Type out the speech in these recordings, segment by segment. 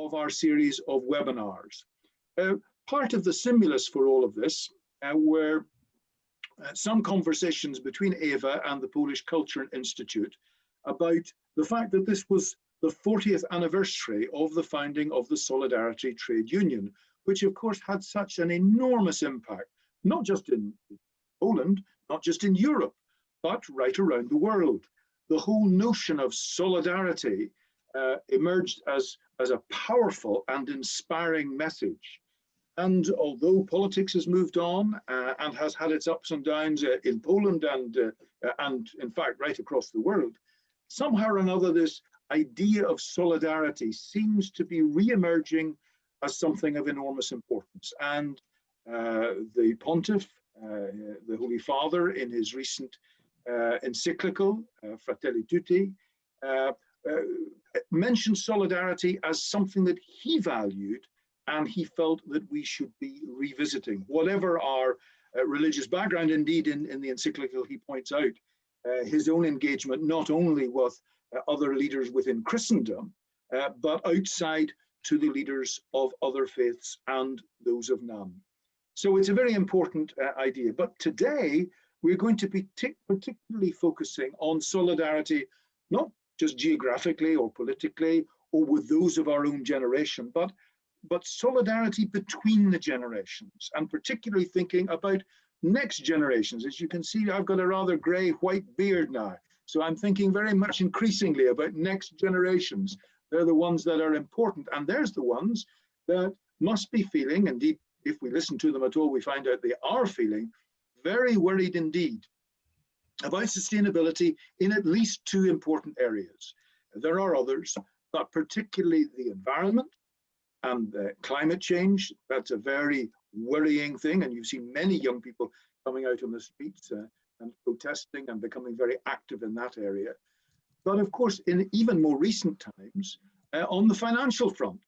of our series of webinars. Part of the stimulus for all of this were some conversations between Eva and the Polish Culture Institute about the fact that this was the 40th anniversary of the founding of the Solidarity Trade Union, which of course had such an enormous impact, not just in Poland, not just in Europe, but right around the world. The whole notion of solidarity emerged as a powerful and inspiring message. And although politics has moved on and has had its ups and downs in Poland and in fact right across the world, somehow or another this idea of solidarity seems to be re-emerging as something of enormous importance. And the Pontiff, the Holy Father, in his recent encyclical, Fratelli Tutti, mentioned solidarity as something that he valued and he felt that we should be revisiting. Whatever our religious background, indeed in the encyclical he points out his own engagement not only with other leaders within Christendom, but outside to the leaders of other faiths and those of none. So it's a very important idea. But today, we're going to be particularly focusing on solidarity, not just geographically or politically or with those of our own generation, but solidarity between the generations, and particularly thinking about next generations. As you can see, I've got a rather grey white beard now. So I'm thinking very much increasingly about next generations. They're the ones that are important. And there's the ones that must be feeling, indeed, if we listen to them at all, we find out they are feeling very worried indeed about sustainability in at least two important areas. There are others, but particularly the environment and climate change. That's a very worrying thing. And you've seen many young people coming out on the streets and protesting and becoming very active in that area. But of course, in even more recent times, on the financial front,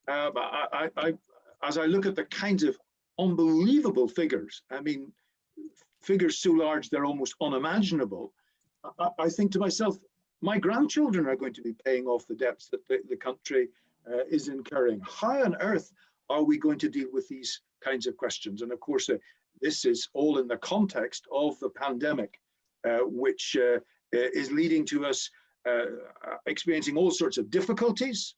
as I look at the kinds of unbelievable figures, I mean, figures so large they're almost unimaginable, I think to myself, my grandchildren are going to be paying off the debts that the country is incurring. How on earth are we going to deal with these kinds of questions? And of course, this is all in the context of the pandemic, which is leading to us experiencing all sorts of difficulties,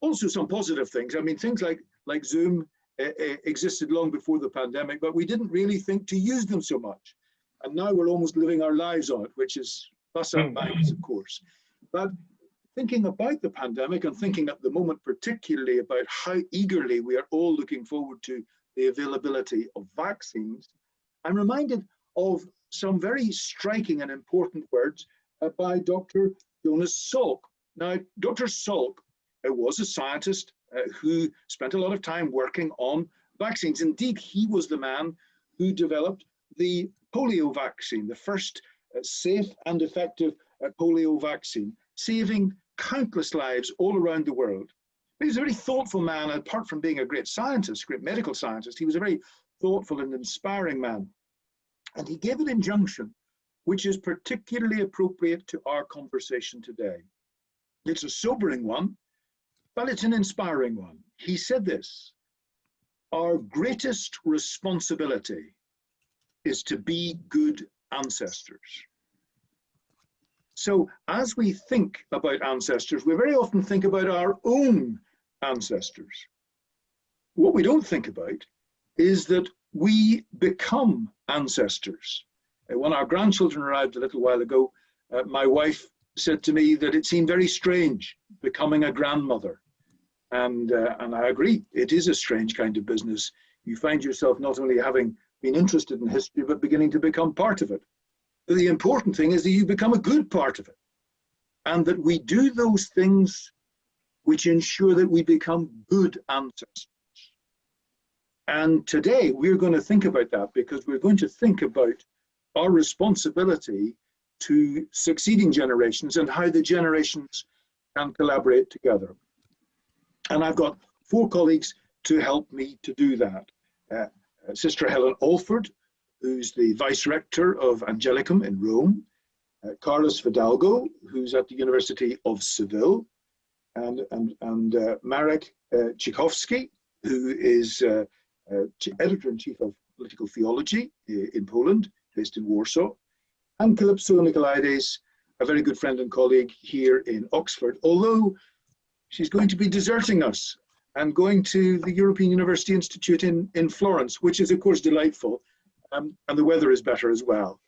also some positive things. I mean, things like Zoom existed long before the pandemic, but we didn't really think to use them so much. And now we're almost living our lives on it, which is plus and minus, of course. But thinking about the pandemic and thinking at the moment particularly about how eagerly we are all looking forward to the availability of vaccines, I'm reminded of some very striking and important words by Dr. Jonas Salk. Now, Dr. Salk was a scientist who spent a lot of time working on vaccines. Indeed, he was the man who developed the polio vaccine, the first safe and effective polio vaccine, saving countless lives all around the world. He was a very thoughtful man. Apart from being a great scientist, great medical scientist, he was a very thoughtful and inspiring man. And he gave an injunction which is particularly appropriate to our conversation today. It's a sobering one, but it's an inspiring one. He said this: our greatest responsibility is to be good ancestors. So as we think about ancestors, we very often think about our own ancestors. What we don't think about is that we become ancestors. When our grandchildren arrived a little while ago, my wife said to me that it seemed very strange becoming a grandmother. And I agree, it is a strange kind of business. You find yourself not only having been interested in history, but beginning to become part of it. The important thing is that you become a good part of it, and that we do those things which ensure that we become good ancestors. And today we're going to think about that, because we're going to think about our responsibility to succeeding generations and how the generations can collaborate together. And I've got 4 colleagues to help me to do that. Sister Helen Alford, who's the vice-rector of Angelicum in Rome, Carlos Fidalgo, who's at the University of Seville, and Marek Cichocki, who is editor-in-chief of Political Theology in Poland, based in Warsaw, and Kalypso Nicolaidis, a very good friend and colleague here in Oxford, although she's going to be deserting us and going to the European University Institute in Florence, which is, of course, delightful, and the weather is better as well.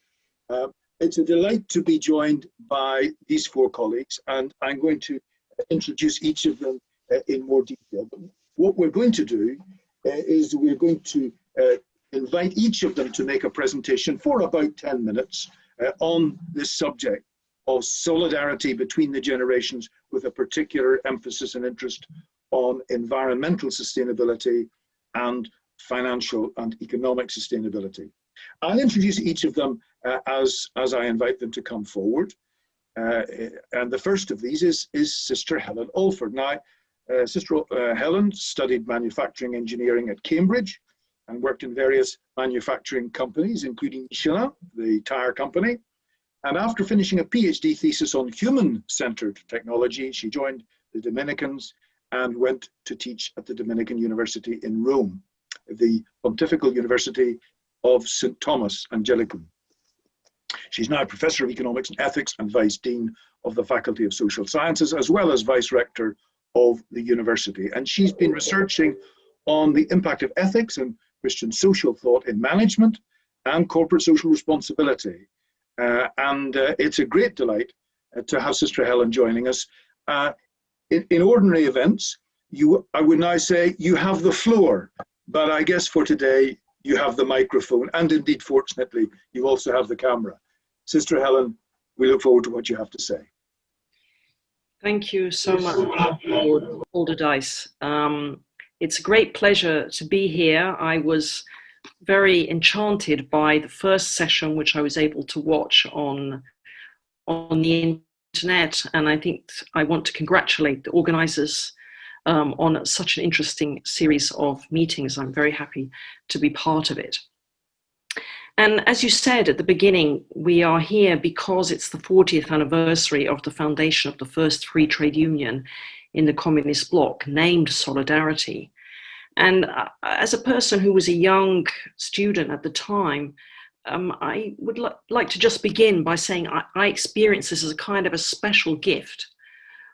It's a delight to be joined by these four colleagues, and I'm going to introduce each of them in more detail. But what we're going to do is we're going to invite each of them to make a presentation for about 10 minutes on this subject of solidarity between the generations, with a particular emphasis and interest on environmental sustainability and financial and economic sustainability. I'll introduce each of them as I invite them to come forward. And the first of these is Sister Helen Alford. Now, Sister Helen studied manufacturing engineering at Cambridge and worked in various manufacturing companies, including Michelin, the tire company. And after finishing a PhD thesis on human-centered technology, she joined the Dominicans and went to teach at the Dominican University in Rome, the Pontifical University of St. Thomas, Angelicum. She's now Professor of Economics and Ethics and Vice Dean of the Faculty of Social Sciences, as well as Vice-rector of the university. And she's been researching on the impact of ethics and Christian social thought in management and corporate social responsibility. It's a great delight to have Sister Helen joining us. In ordinary events, I would now say you have the floor, but I guess for today, you have the microphone, and indeed, fortunately, you also have the camera. Sister Helen, we look forward to what you have to say. Thank you so much, Alderdice. It's a great pleasure to be here. I was very enchanted by the first session, which I was able to watch on the internet, and I think I want to congratulate the organisers on such an interesting series of meetings. I'm very happy to be part of it. And as you said at the beginning, we are here because it's the 40th anniversary of the foundation of the first free trade union in the communist bloc, named Solidarity. And as a person who was a young student at the time, I would like to just begin by saying I experienced this as a kind of a special gift,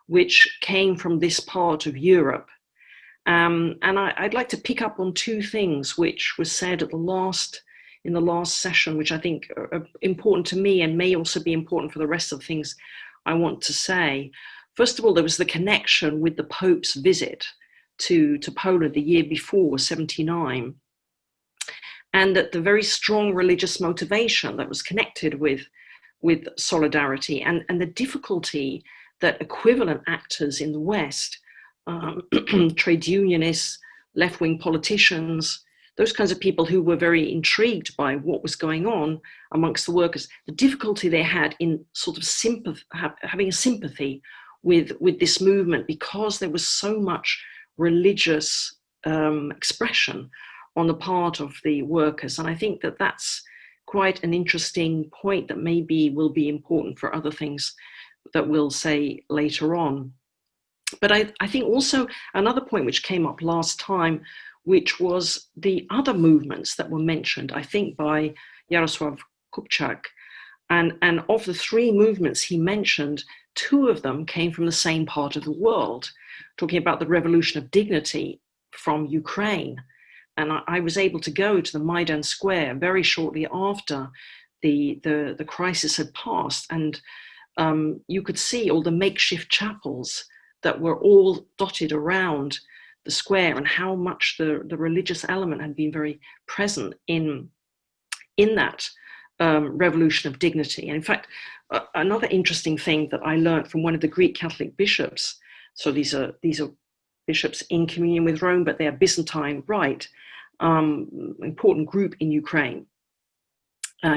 which came from this part of Europe. And I'd like to pick up on two things which were said at in the last session, which I think are important to me and may also be important for the rest of the things I want to say. First of all, there was the connection with the Pope's visit to Poland the year before, 79, and that the very strong religious motivation that was connected with solidarity and the difficulty that equivalent actors in the West, trade unionists, left-wing politicians, those kinds of people who were very intrigued by what was going on amongst the workers, the difficulty they had in sort of having a sympathy with this movement, because there was so much religious expression on the part of the workers. And I think that that's quite an interesting point that maybe will be important for other things that we'll say later on. But I think also another point which came up last time, which was the other movements that were mentioned, I think by Jarosław Kupczak. And of the three movements he mentioned, two of them came from the same part of the world, talking about the revolution of dignity from Ukraine. And I was able to go to the Maidan Square very shortly after the crisis had passed. And you could see all the makeshift chapels that were all dotted around the square, and how much the religious element had been very present in that revolution of dignity. And in fact, another interesting thing that I learned from one of the Greek Catholic bishops, so these are bishops in communion with Rome, but they are Byzantine Rite, important group in Ukraine.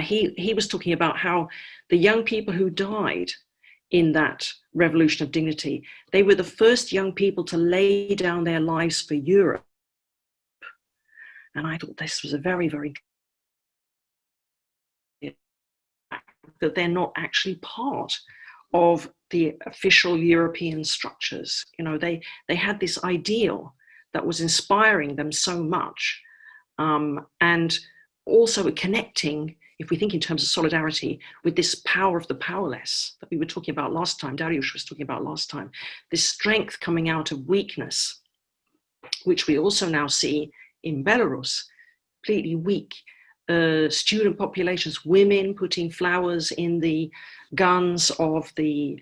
He was talking about how the young people who died in that revolution of dignity, they were the first young people to lay down their lives for Europe. And I thought this was a very, very that they're not actually part of the official European structures. You know, they had this ideal that was inspiring them so much, and also connecting, if we think in terms of solidarity, with this power of the powerless that we were talking about last time, Dariusz was talking about last time, this strength coming out of weakness, which we also now see in Belarus, completely weak student populations, women putting flowers in the guns of the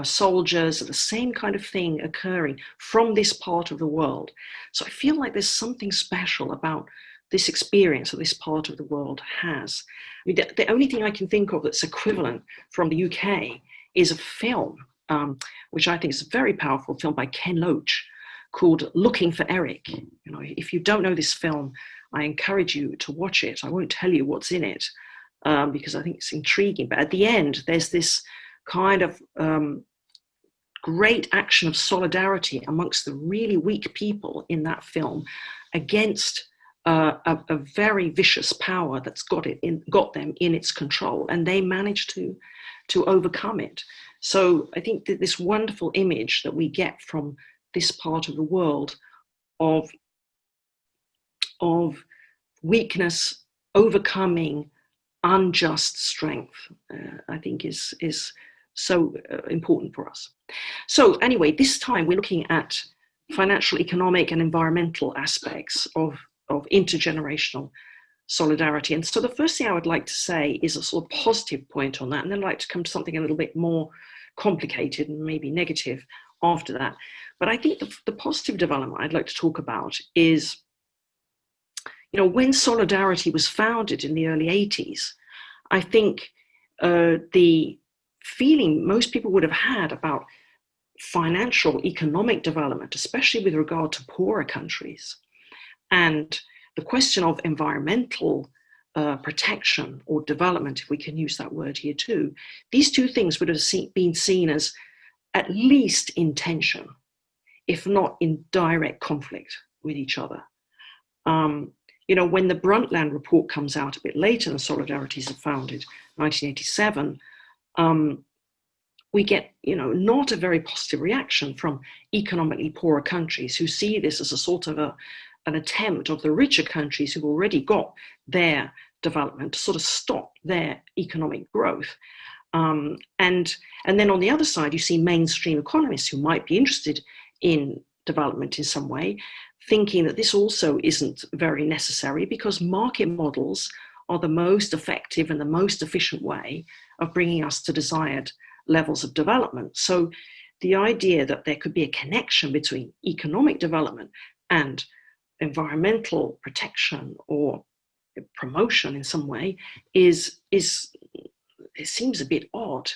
soldiers, the same kind of thing occurring from this part of the world. So I feel like there's something special about this experience that this part of the world has. I mean, the only thing I can think of that's equivalent from the UK is a film, which I think is a very powerful film by Ken Loach called Looking for Eric. You know, if you don't know this film, I encourage you to watch it. I won't tell you what's in it because I think it's intriguing. But at the end, there's this kind of great action of solidarity amongst the really weak people in that film against a very vicious power that's got them in its control, and they managed to overcome it. So I think that this wonderful image that we get from this part of the world of weakness overcoming unjust strength, I think is so important for us. So anyway, this time we're looking at financial, economic, and environmental aspects of intergenerational solidarity. And so the first thing I would like to say is a sort of positive point on that, and then I'd like to come to something a little bit more complicated and maybe negative after that. But I think the positive development I'd like to talk about is, you know, when solidarity was founded in the early 80s, I think the feeling most people would have had about financial, economic development, especially with regard to poorer countries, and the question of environmental protection or development, if we can use that word here too, these two things would have been seen as at least in tension, if not in direct conflict with each other. You know, when the Brundtland report comes out a bit later and Solidarities are founded, 1987, we get, you know, not a very positive reaction from economically poorer countries who see this as a sort of an attempt of the richer countries who've already got their development to sort of stop their economic growth. And then on the other side, you see mainstream economists who might be interested in development in some way, thinking that this also isn't very necessary because market models are the most effective and the most efficient way of bringing us to desired levels of development. So the idea that there could be a connection between economic development and environmental protection or promotion in some way it seems a bit odd.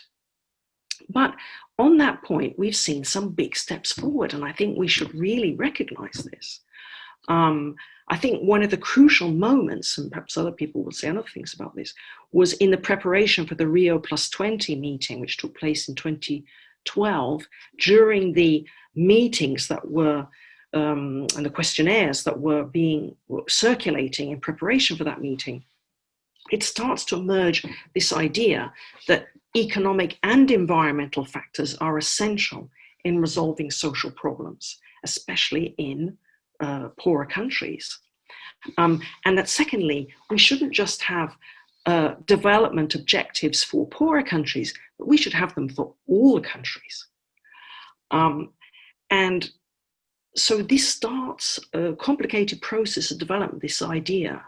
But on that point, we've seen some big steps forward, and I think we should really recognize this. I think one of the crucial moments, and perhaps other people will say other things about this, was in the preparation for the Rio +20 meeting, which took place in 2012, during the meetings that were and the questionnaires that were circulating in preparation for that meeting. It starts to emerge this idea that economic and environmental factors are essential in resolving social problems, especially in poorer countries. And that secondly, we shouldn't just have development objectives for poorer countries, but we should have them for all countries. And so this starts a complicated process of development, this idea,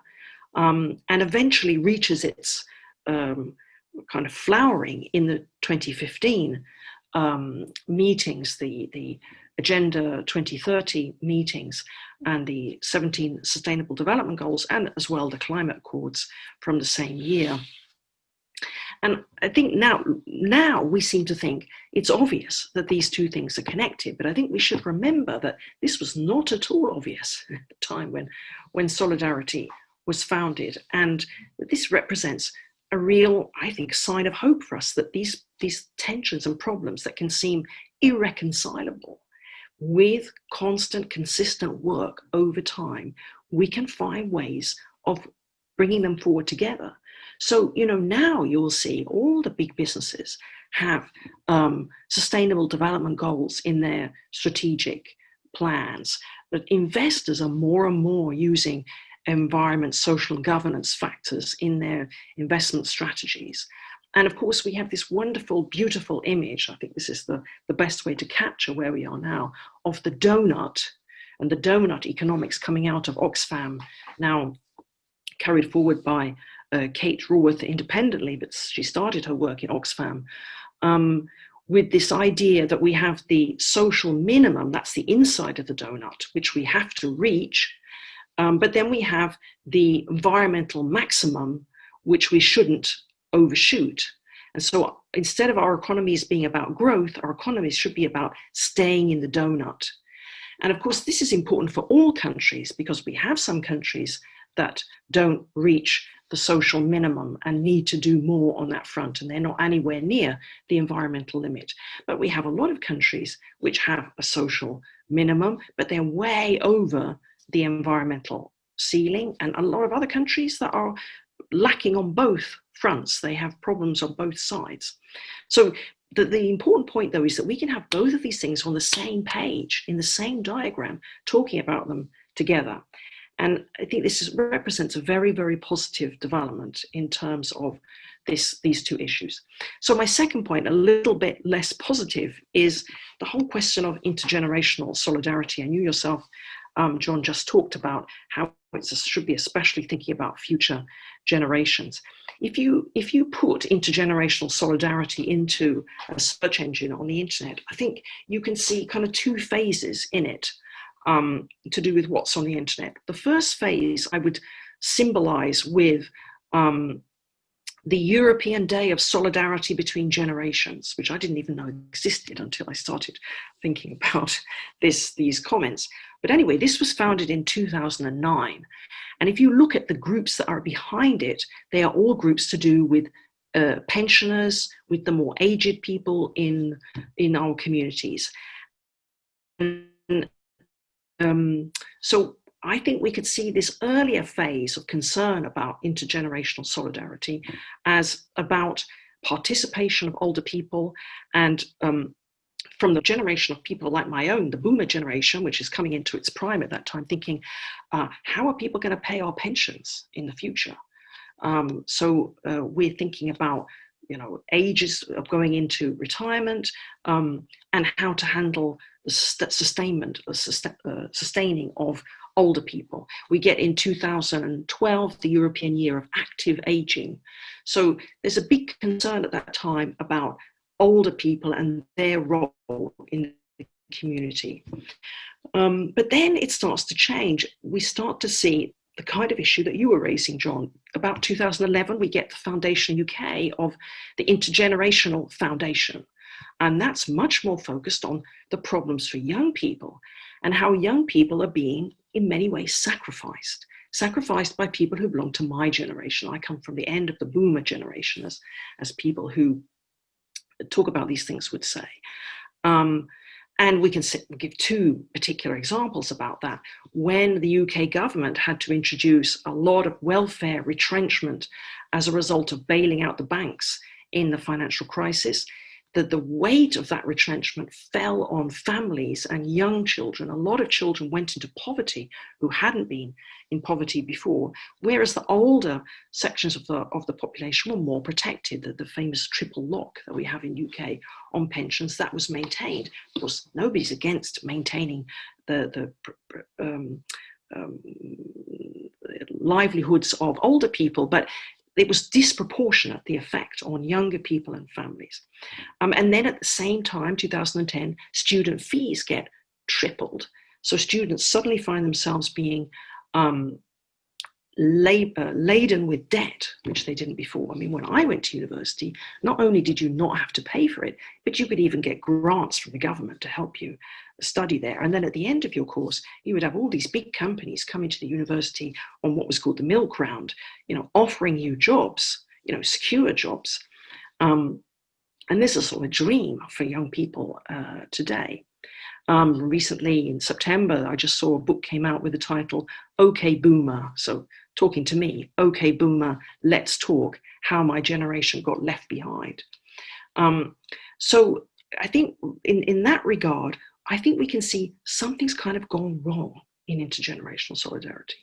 and eventually reaches its kind of flowering in the 2015 meetings, the Agenda 2030 meetings, and the 17 Sustainable Development Goals, and as well the climate accords from the same year. And I think now we seem to think it's obvious that these two things are connected, but I think we should remember that this was not at all obvious at the time when Solidarity was founded, and that this represents a real, I think, sign of hope for us, that these tensions and problems that can seem irreconcilable, with constant, consistent work over time, we can find ways of bringing them forward together. So, you know, now you'll see all the big businesses have sustainable development goals in their strategic plans. But investors are more and more using environment, social, and governance factors in their investment strategies. And of course, we have this wonderful, beautiful image, I think this is the best way to capture where we are now, of the donut and the donut economics coming out of Oxfam, now carried forward by Kate Raworth independently, but she started her work in Oxfam, with this idea that we have the social minimum, that's the inside of the donut, which we have to reach, but then we have the environmental maximum, which we shouldn't overshoot. And so instead of our economies being about growth, our economies should be about staying in the donut. And of course, this is important for all countries, because we have some countries that don't reach the social minimum and need to do more on that front, and they're not anywhere near the environmental limit. But we have a lot of countries which have a social minimum, but they're way over the environmental ceiling, and a lot of other countries that are lacking on both fronts. They have problems on both sides. So the important point, though, is that we can have both of these things on the same page, in the same diagram, talking about them together. And I think this represents a very, very positive development in terms of these two issues. So my second point, a little bit less positive, is the whole question of intergenerational solidarity. And you yourself, John, just talked about how it should be especially thinking about future generations. If you put intergenerational solidarity into a search engine on the internet, I think you can see kind of two phases in it. To do with what's on the internet. The first phase I would symbolize with the European Day of Solidarity Between Generations, which I didn't even know existed until I started thinking about these comments. But anyway, this was founded in 2009. And if you look at the groups that are behind it, they are all groups to do with pensioners, with the more aged people in our communities. So I think we could see this earlier phase of concern about intergenerational solidarity as about participation of older people, and from the generation of people like my own, the boomer generation, which is coming into its prime at that time, thinking, how are people going to pay our pensions in the future? So we're thinking about ages of going into retirement, and how to handle the sustaining of older people. We get in 2012, the European Year of Active Aging. So there's a big concern at that time about older people and their role in the community. But then it starts to change. We start to see the kind of issue that you were raising, John. About 2011, we get the Foundation UK of the Intergenerational Foundation. And that's much more focused on the problems for young people and how young people are being, in many ways, sacrificed by people who belong to my generation. I come from the end of the boomer generation, as people who talk about these things would say. And we can give two particular examples about that. When the UK government had to introduce a lot of welfare retrenchment as a result of bailing out the banks in the financial crisis, that the weight of that retrenchment fell on families and young children. A lot of children went into poverty who hadn't been in poverty before, whereas the older sections of the population were more protected. The famous triple lock that we have in UK on pensions, that was maintained. Of course, nobody's against maintaining the livelihoods of older people, but it was disproportionate, the effect on younger people and families. And then at the same time, 2010, student fees get tripled. So students suddenly find themselves being laden with debt, which they didn't before. I mean, when I went to university, not only did you not have to pay for it, but you could even get grants from the government to help you study there. And then at the end of your course, you would have all these big companies coming to the university on what was called the milk round, offering you jobs, secure jobs. And this is sort of a dream for young people today. Recently in September, I just saw a book came out with the title, OK Boomer. So talking to me, OK Boomer, let's talk, how my generation got left behind. So I think in that regard, I think we can see something's kind of gone wrong in intergenerational solidarity.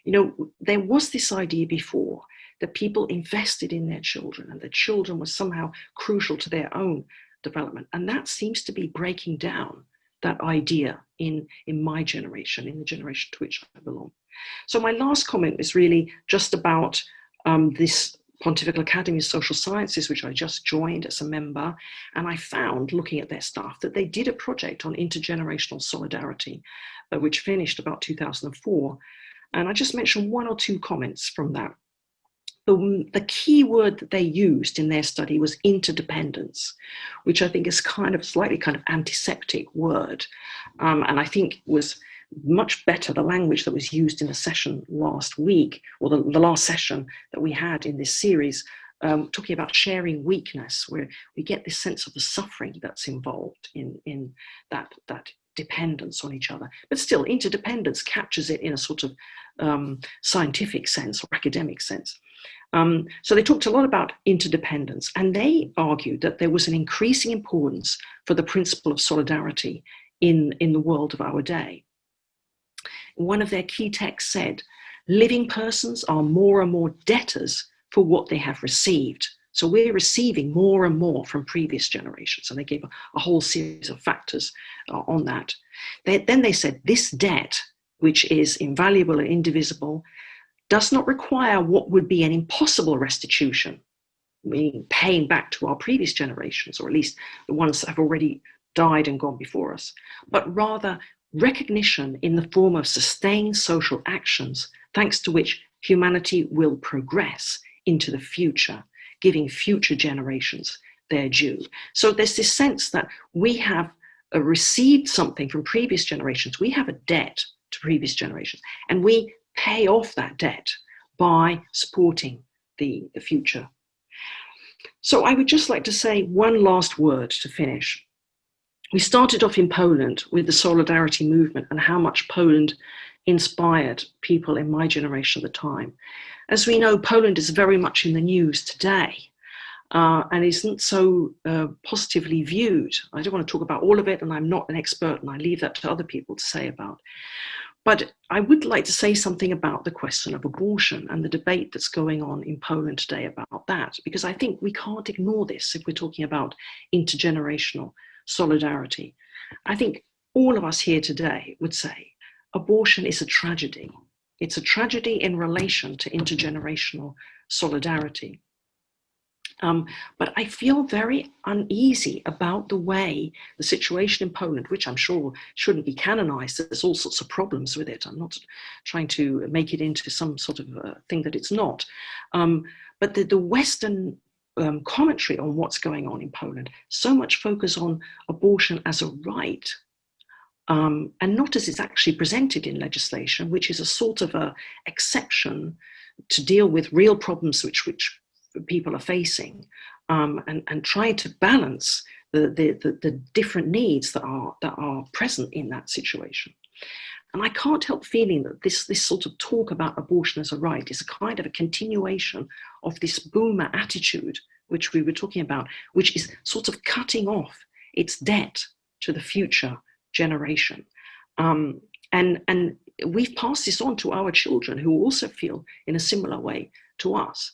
You know, there was this idea before that people invested in their children and their children were somehow crucial to their own development. And that seems to be breaking down, that idea in my generation, in the generation to which I belong. So my last comment is really just about this Pontifical Academy of Social Sciences, which I just joined as a member. And I found, looking at their staff, that they did a project on intergenerational solidarity, which finished about 2004. And I just mentioned one or two comments from that. The key word that they used in their study was interdependence, which I think is kind of slightly kind of antiseptic word. And I think was much better the language that was used in the session last week, or the last session that we had in this series, talking about sharing weakness, where we get this sense of the suffering that's involved in that dependence on each other. But still, interdependence captures it in a sort of scientific sense or academic sense. So they talked a lot about interdependence, and they argued that there was an increasing importance for the principle of solidarity in the world of our day. One of their key texts said, living persons are more and more debtors for what they have received. So we're receiving more and more from previous generations. And they gave a whole series of factors on that. Then they said, this debt, which is invaluable and indivisible, does not require what would be an impossible restitution, meaning paying back to our previous generations, or at least the ones that have already died and gone before us, but rather recognition in the form of sustained social actions, thanks to which humanity will progress into the future, giving future generations their due. So there's this sense that we have received something from previous generations. We have a debt to previous generations, and we pay off that debt by supporting the future. So I would just like to say one last word to finish. We started off in Poland with the Solidarity movement and how much Poland inspired people in my generation at the time. As we know, Poland is very much in the news today and isn't so positively viewed. I don't want to talk about all of it, and I'm not an expert, and I leave that to other people to say about. But I would like to say something about the question of abortion and the debate that's going on in Poland today about that, because I think we can't ignore this if we're talking about intergenerational solidarity. I think all of us here today would say abortion is a tragedy. It's a tragedy in relation to intergenerational solidarity. But I feel very uneasy about the way the situation in Poland, which I'm sure shouldn't be canonized, there's all sorts of problems with it. I'm not trying to make it into some sort of thing that it's not. But the Western commentary on what's going on in Poland, so much focus on abortion as a right, and not as it's actually presented in legislation, which is a sort of a exception to deal with real problems which people are facing, and try to balance the different needs that are present in that situation. And I can't help feeling that this sort of talk about abortion as a right is a kind of a continuation of this boomer attitude, which we were talking about, which is sort of cutting off its debt to the future generation. And we've passed this on to our children, who also feel in a similar way to us.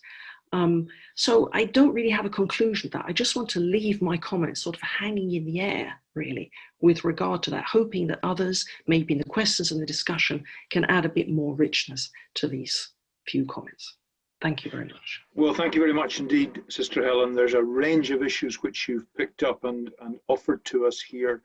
So I don't really have a conclusion to that. I just want to leave my comments sort of hanging in the air, really, with regard to that, hoping that others, maybe in the questions and the discussion, can add a bit more richness to these few comments. Thank you very much. Well, thank you very much indeed, Sister Helen. There's a range of issues which you've picked up and offered to us here,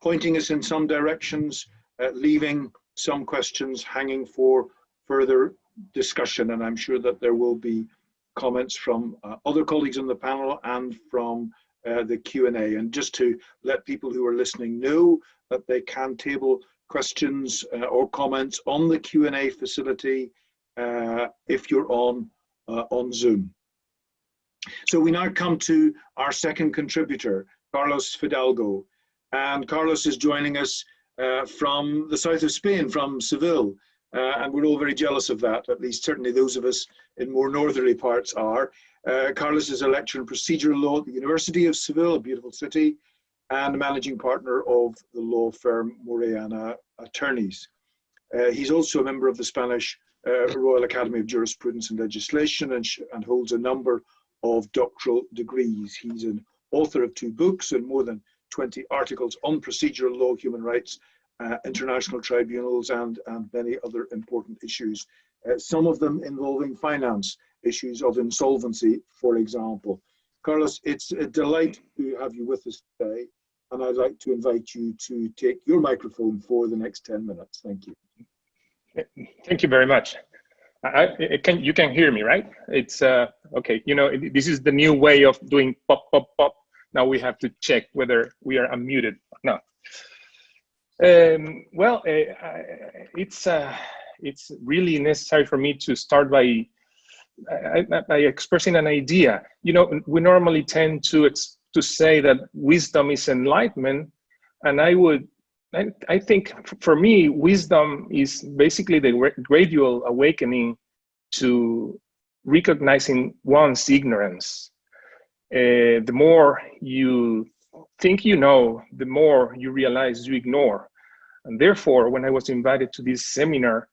pointing us in some directions, leaving some questions hanging for further discussion, and I'm sure that there will be comments from other colleagues on the panel and from the Q&A. And just to let people who are listening know that they can table questions or comments on the Q&A facility if you're on Zoom. So we now come to our second contributor, Carlos Fidalgo. And Carlos is joining us from the south of Spain, from Seville. And we're all very jealous of that, at least certainly those of us in more northerly parts are. Carlos is a lecturer in procedural law at the University of Seville, a beautiful city, and managing partner of the law firm Morellana Attorneys. He's also a member of the Spanish Royal Academy of Jurisprudence and Legislation and holds a number of doctoral degrees. He's an author of 2 books and more than 20 articles on procedural law, human rights, international tribunals, and many other important issues, some of them involving finance, issues of insolvency, for example. Carlos, it's a delight to have you with us today, and I'd like to invite you to take your microphone for the next 10 minutes. Thank you. Thank you very much. You can hear me, right? It's okay. You know, this is the new way of doing pop, pop, pop. Now we have to check whether we are unmuted or not. Well, it's really necessary for me to start by expressing an idea. You know, we normally tend to say that wisdom is enlightenment, and I think for me, wisdom is basically the gradual awakening to recognizing one's ignorance. The more you think you know, the more you realize you ignore. And therefore, when I was invited to this seminar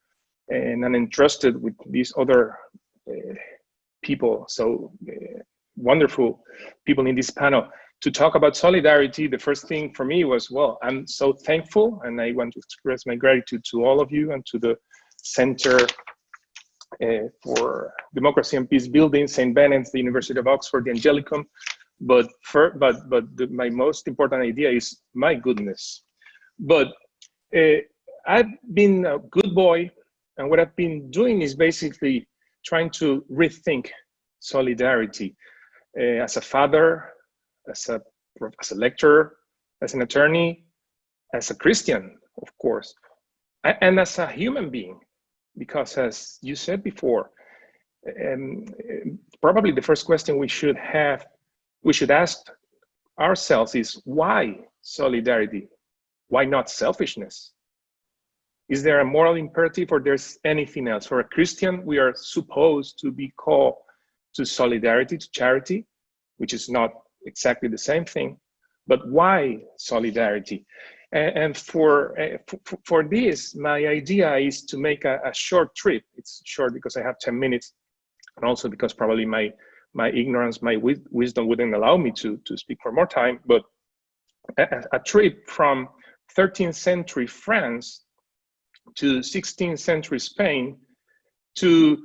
and I'm entrusted with these other people, so wonderful people in this panel, to talk about solidarity, the first thing for me was, well, I'm so thankful, and I want to express my gratitude to all of you and to the Center for Democracy and Peace Building, St. Benet, the University of Oxford, the Angelicum. But my most important idea is my goodness. But I've been a good boy, and what I've been doing is basically trying to rethink solidarity as a father, as a lecturer, as an attorney, as a Christian, of course, and as a human being, because as you said before, probably the first question we should ask ourselves is, why solidarity? Why not selfishness? Is there a moral imperative, or there's anything else? For a Christian, we are supposed to be called to solidarity, to charity, which is not exactly the same thing. But why solidarity? And for this, my idea is to make a short trip. It's short because I have 10 minutes, and also because probably my ignorance, my wisdom wouldn't allow me to speak for more time. But a trip from 13th century France to 16th century Spain to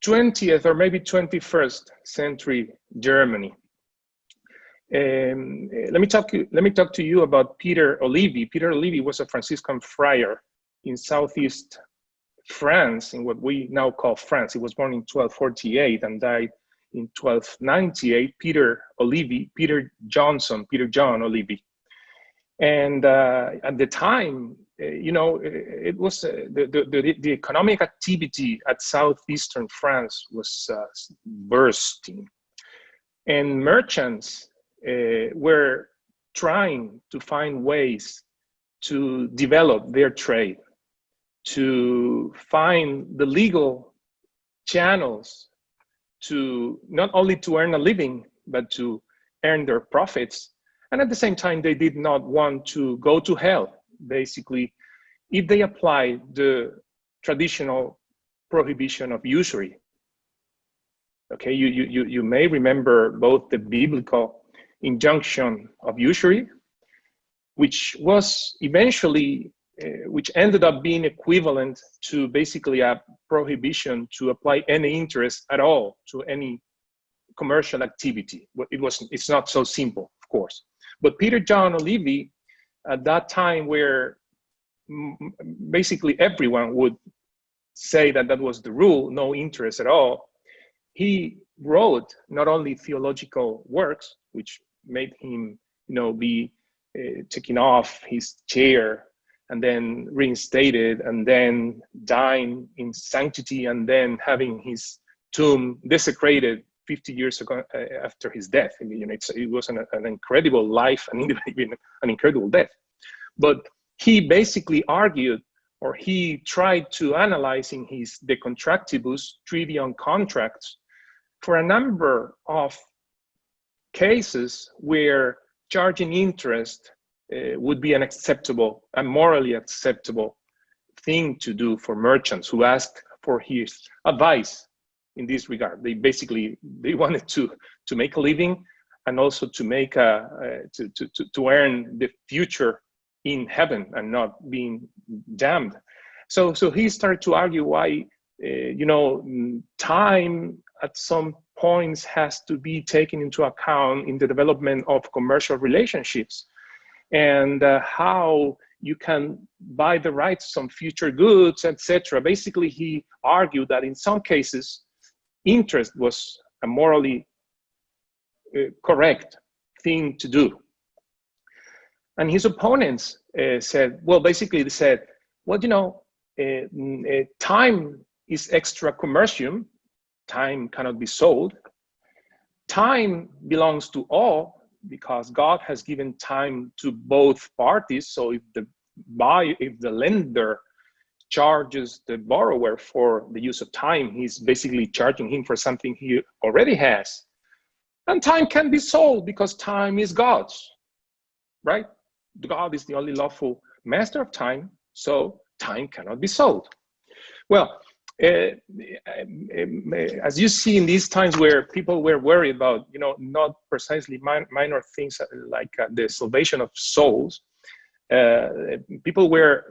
20th or maybe 21st century Germany. Let me talk to you about Peter Olivi. Peter Olivi was a Franciscan friar in southeast France, in what we now call France. He was born in 1248 and died in 1298. Peter John Olivi. And at the time, you know, it was the economic activity at southeastern France was bursting, and merchants were trying to find ways to develop their trade, to find the legal channels to not only to earn a living, but to earn their profits. And at the same time, they did not want to go to hell. Basically, if they applied the traditional prohibition of usury. Okay, you may remember both the biblical injunction of usury, which was eventually, which ended up being equivalent to basically a prohibition to apply any interest at all to any commercial activity. It's not so simple, of course. But Peter John Olivi, at that time, where basically everyone would say that that was the rule, no interest at all, he wrote not only theological works, which made him, you know, be taken off his chair and then reinstated, and then dying in sanctity, and then having his tomb desecrated 50 years ago after his death. I mean, you know, it was an incredible life and even an incredible death. But he basically argued, or he tried to analyze in his De Contractibus, Treaty on Contracts, for a number of cases where charging interest would be an acceptable, a morally acceptable thing to do for merchants who ask for his advice in this regard. They wanted to make a living and also to make to earn the future in heaven and not being damned. So he started to argue why time at some points has to be taken into account in the development of commercial relationships, and how you can buy the rights to some future goods, etc. Basically, he argued that in some cases, interest was a morally correct thing to do. And his opponents said, well, time is extra commercium. Time cannot be sold. Time belongs to all because God has given time to both parties. So if the lender charges the borrower for the use of time, he's basically charging him for something he already has. And time can be sold because time is God's, right? God is the only lawful master of time, so time cannot be sold. Well, as you see in these times where people were worried about, not precisely minor things like the salvation of souls, people were,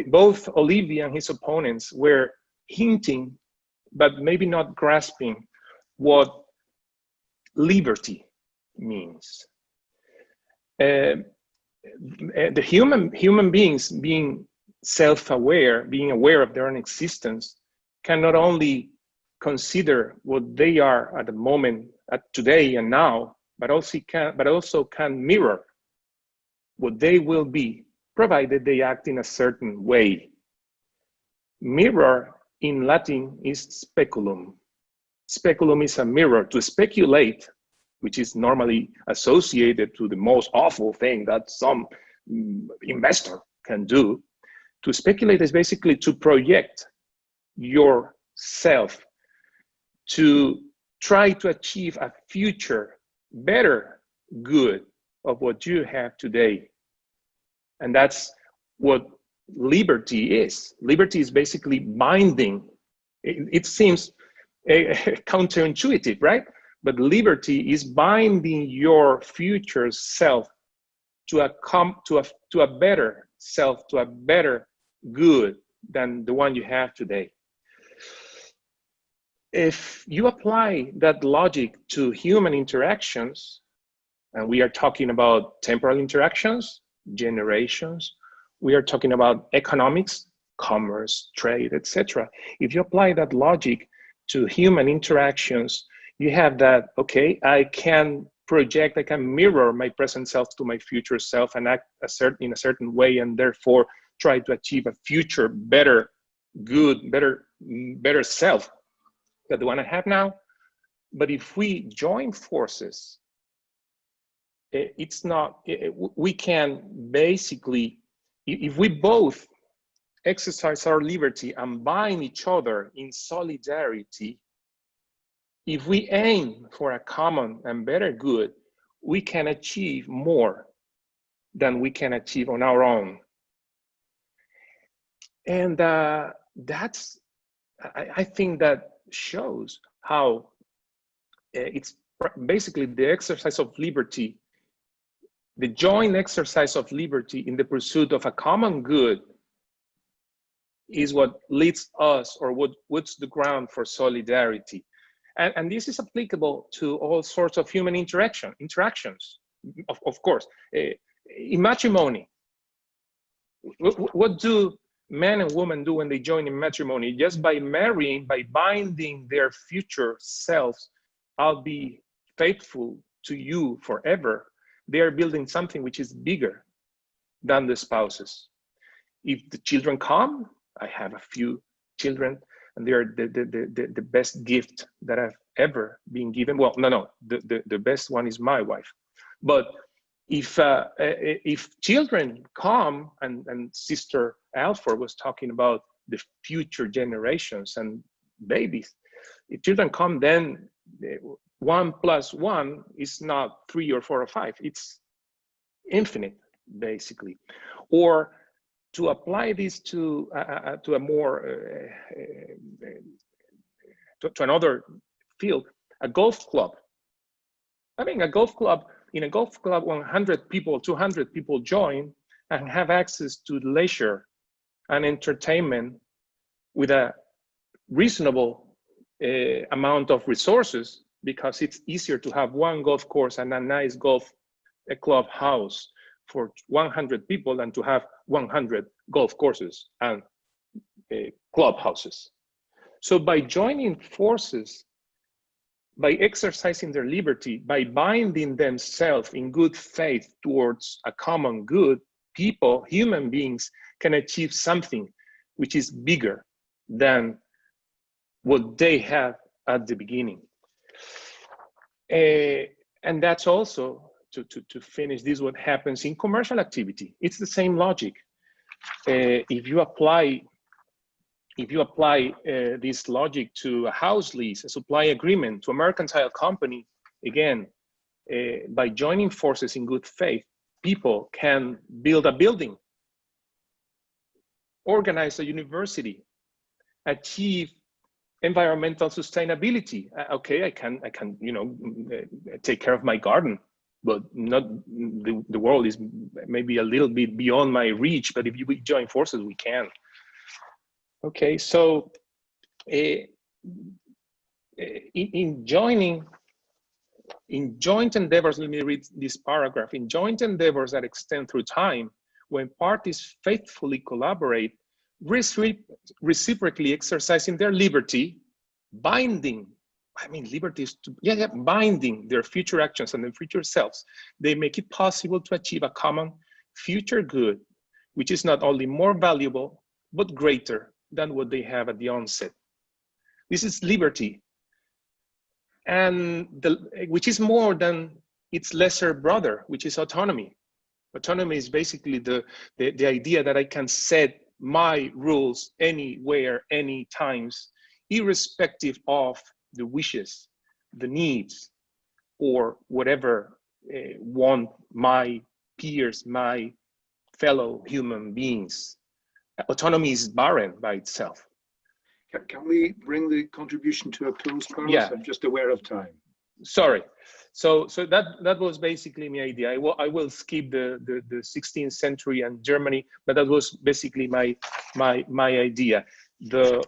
both Olivi and his opponents were hinting, but maybe not grasping what liberty means. The human beings being self-aware, being aware of their own existence, can not only consider what they are at the moment, at today and now, but also can mirror what they will be, provided they act in a certain way. Mirror in Latin is speculum. Speculum is a mirror. To speculate, which is normally associated to the most awful thing that some investor can do. To speculate is basically to project yourself, to try to achieve a future better good of what you have today. And that's what liberty is. Liberty is basically binding. It seems counterintuitive, right? But liberty is binding your future self to a better self, to a better good than the one you have today. If you apply that logic to human interactions, and we are talking about temporal interactions, generations, we are talking about economics, commerce, trade, etc. If you apply that logic to human interactions, you have that, okay, I can project, I can mirror my present self to my future self and act in a certain way, and therefore try to achieve a future better good, better self than the one I have now. But if we join forces, we can basically, if we both exercise our liberty and bind each other in solidarity, if we aim for a common and better good, we can achieve more than we can achieve on our own. And I think that shows how it's basically the exercise of liberty, the joint exercise of liberty in the pursuit of a common good is what leads us, or what puts the ground for solidarity. And this is applicable to all sorts of human interactions, of course. In matrimony, what do men and women do when they join in matrimony? Just by marrying, by binding their future selves, I'll be faithful to you forever. They are building something which is bigger than the spouses. If the children come, I have a few children, and they are the best gift that I've ever been given. Well, no, the best one is my wife. But if children come, and Sister Alford was talking about the future generations and babies, if children come, then 1 plus 1 is not 3 or 4 or 5. It's infinite, basically. Or to apply this to a more to another field, a golf club. I mean, a golf club, in a golf club, 100 people, 200 people join and have access to leisure and entertainment with a reasonable amount of resources, because it's easier to have one golf course and a nice golf club house for 100 people than to have 100 golf courses and clubhouses. So by joining forces, by exercising their liberty, by binding themselves in good faith towards a common good, people, human beings, can achieve something which is bigger than what they have at the beginning. And that's also, to finish this, what happens in commercial activity. It's the same logic. If you apply this logic to a house lease, a supply agreement, to a mercantile company, again, by joining forces in good faith, people can build a building, organize a university, achieve environmental sustainability. Okay, I can, take care of my garden, but not the world is maybe a little bit beyond my reach. But if we join forces, we can. Okay, so in joint endeavors, let me read this paragraph. In joint endeavors that extend through time, when parties faithfully collaborate, reciprocally exercising their liberty, binding, liberty is binding their future actions and their future selves, they make it possible to achieve a common future good, which is not only more valuable, but greater than what they have at the onset. This is liberty, and which is more than its lesser brother, which is autonomy. Autonomy is basically the idea that I can set my rules anywhere, any times, irrespective of the wishes, the needs, or whatever want my peers, my fellow human beings. Autonomy is barren by itself. Can we bring the contribution to a close, Carlos? Yeah. I'm just aware of time. Sorry. So that was basically my idea. I will skip the 16th century and Germany, but that was basically my idea. The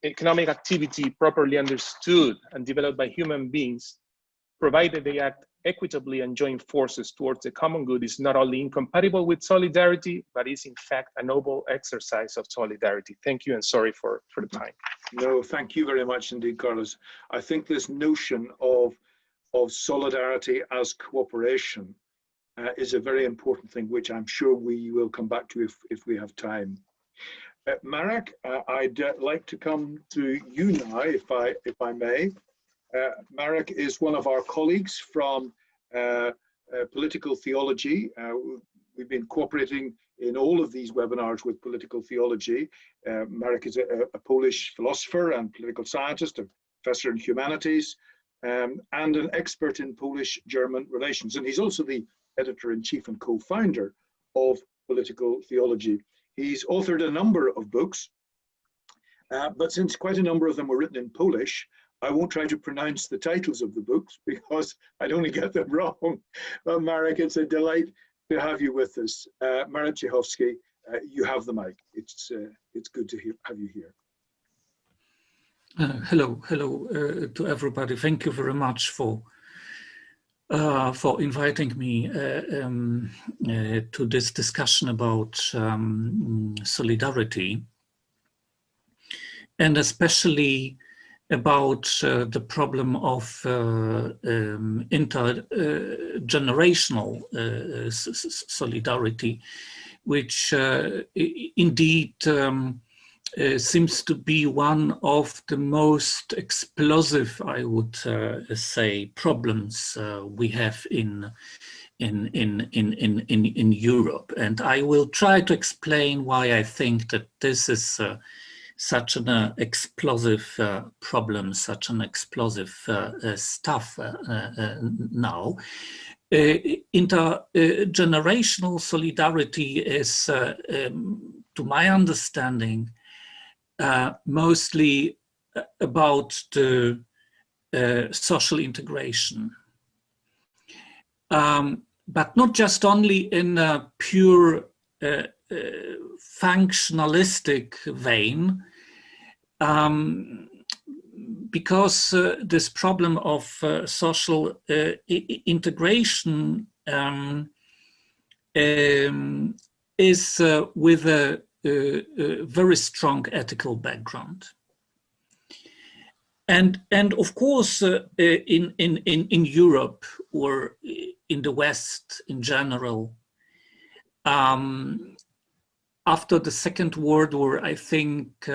economic activity properly understood and developed by human beings, provided they act equitably and join forces towards the common good, is not only incompatible with solidarity, but is in fact a noble exercise of solidarity. Thank you, and sorry for the time. No, thank you very much indeed, Carlos. I think this notion of solidarity as cooperation is a very important thing, which I'm sure we will come back to if we have time. Marek, I'd like to come to you now, if I may. Marek is one of our colleagues from political theology. We've been cooperating in all of these webinars with political theology. Marek is a Polish philosopher and political scientist, a professor in humanities, and an expert in Polish-German relations. And he's also the editor-in-chief and co-founder of Political Theology. He's authored a number of books, but since quite a number of them were written in Polish, I won't try to pronounce the titles of the books because I'd only get them wrong. But Marek, it's a delight to have you with us. Marek Cichocki, you have the mic. It's good to have you here. Hello to everybody. Thank you very much for inviting me to this discussion about solidarity, and especially about the problem of intergenerational solidarity, which indeed seems to be one of the most explosive, I would say, problems we have in Europe. And I will try to explain why I think that this is such an explosive problem, such an explosive stuff now. Intergenerational solidarity is, to my understanding, mostly about the social integration. But not just only in a pure functionalistic vein, because this problem of social integration is with a very strong ethical background. And of course, in Europe or in the West in general, after the Second World War, I think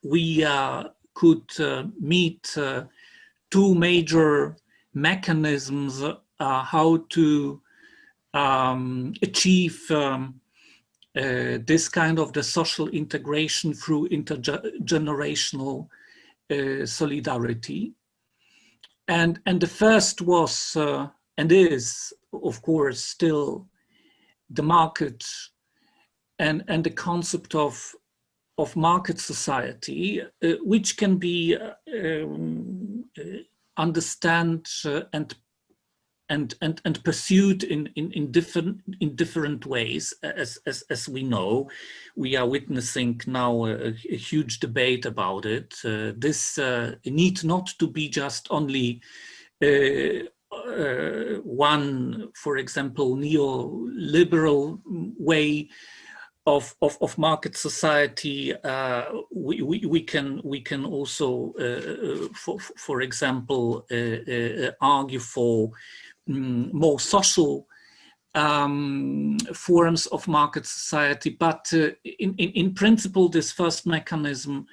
we could meet two major mechanisms how to achieve this kind of the social integration through intergenerational solidarity. And the first was and is, of course, still the market and the concept of market society, which can be understood and pursued in different ways. As we know, we are witnessing now a huge debate about it. This need not to be just only one, for example, neoliberal way of market society. We can also, for example, argue for more social forms of market society. But in principle, this first mechanism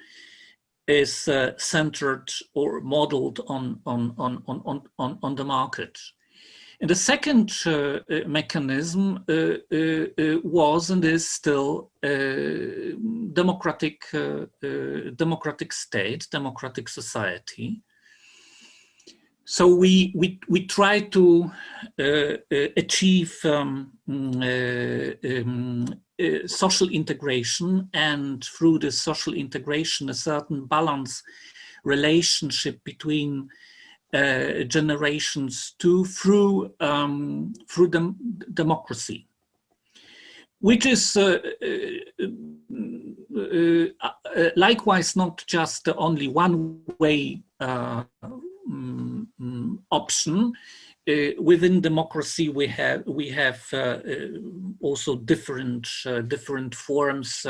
is centered or modeled on the market. And the second mechanism was and is still democratic state, democratic society. So we try to achieve social integration, and through this social integration, a certain balance relationship between generations through democracy, which is likewise not just the only one way option. Within democracy, we have also different forms,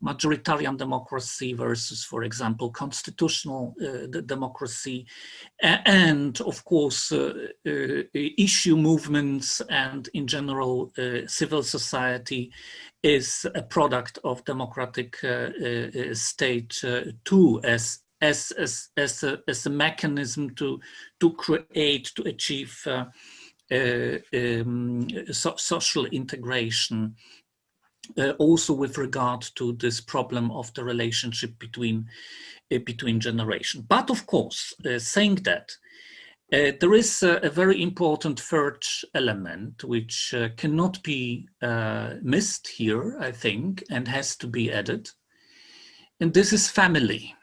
majoritarian democracy versus, for example, constitutional democracy, and of course issue movements, and in general civil society is a product of democratic state too, as a mechanism to achieve social integration, also with regard to this problem of the relationship between generations. But of course, saying that, there is a very important third element which cannot be missed here, I think, and has to be added, and this is family.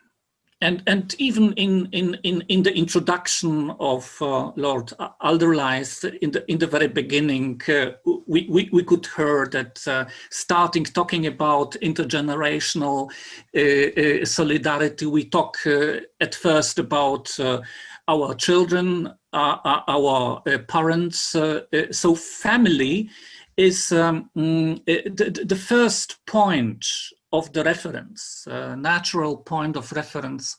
And even in the introduction of Lord Alderdice in the very beginning, we could hear that talking about intergenerational solidarity, we talk at first about our children, our parents. So family is the first point of the reference, natural point of reference,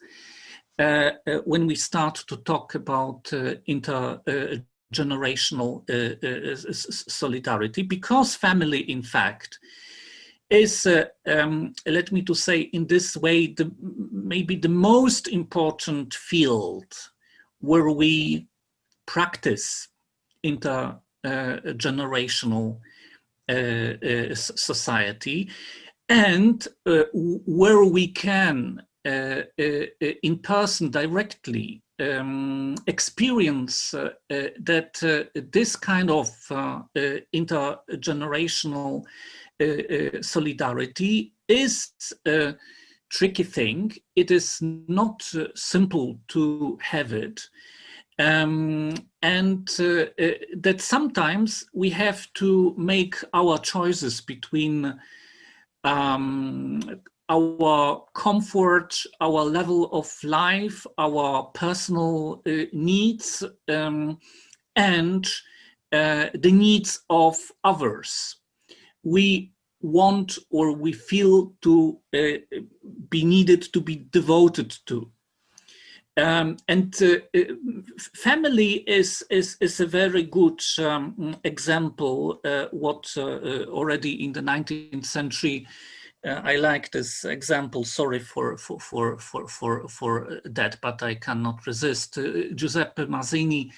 when we start to talk about intergenerational solidarity, because family, in fact, is, let me to say in this way, maybe the most important field where we practice intergenerational society. and where we can in person directly experience that this kind of intergenerational solidarity is a tricky thing. It is not simple to have it. And that sometimes we have to make our choices between our comfort, our level of life, our personal needs, and the needs of others. We want or we feel to be needed to be devoted to. Family is a very good example. What already in the 19th century, I like this example. Sorry for that, but I cannot resist. Giuseppe Mazzini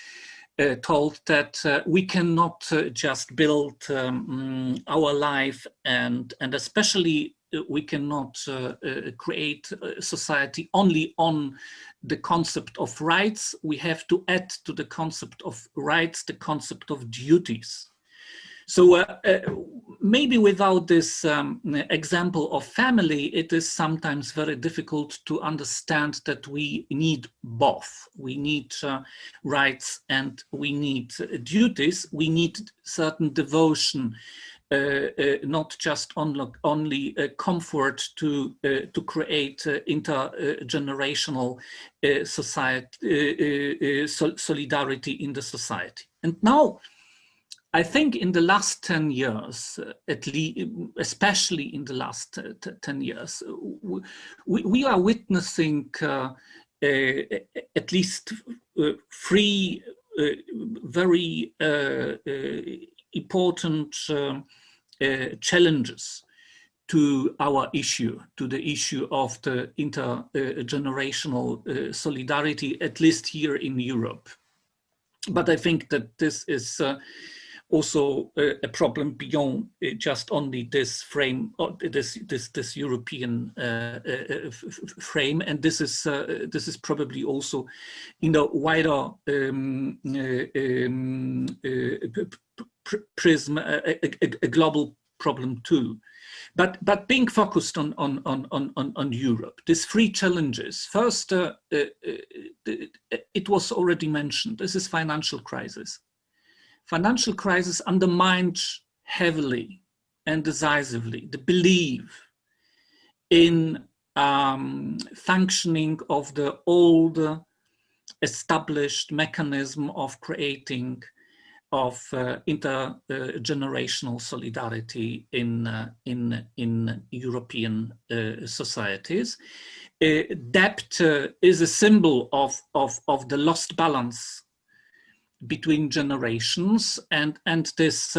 told that we cannot just build our life, and especially we cannot create a society only on the concept of rights. We have to add to the concept of rights the concept of duties. So maybe without this example of family, it is sometimes very difficult to understand that we need both. We need rights and we need duties. We need certain devotion, not just only comfort to create intergenerational society, solidarity in the society. And now, I think in the last 10 years, at least, especially in the last 10 years, we are witnessing at least three very important challenges to our issue, to the issue of the intergenerational solidarity, at least here in Europe. But I think that this is also a problem beyond just only this frame, or this European frame, and this is probably also in a wider prism, a global problem too. But being focused on Europe, these three challenges. First, it was already mentioned. This is financial crisis. Financial crisis undermined heavily and decisively the belief in functioning of the old established mechanism of creating of intergenerational solidarity in European societies. Debt is a symbol of the lost balance between generations, and this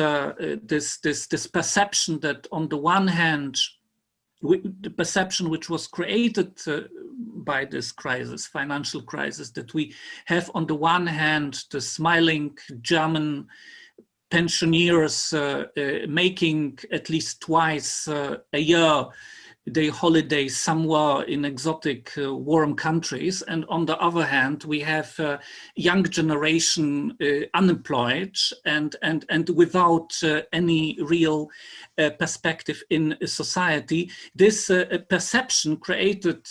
perception that on the one hand, the perception which was created by this crisis, financial crisis, that we have on the one hand the smiling German pensioners making at least twice a year their holidays somewhere in exotic warm countries, and on the other hand we have young generation unemployed and without any real perspective in society. This perception created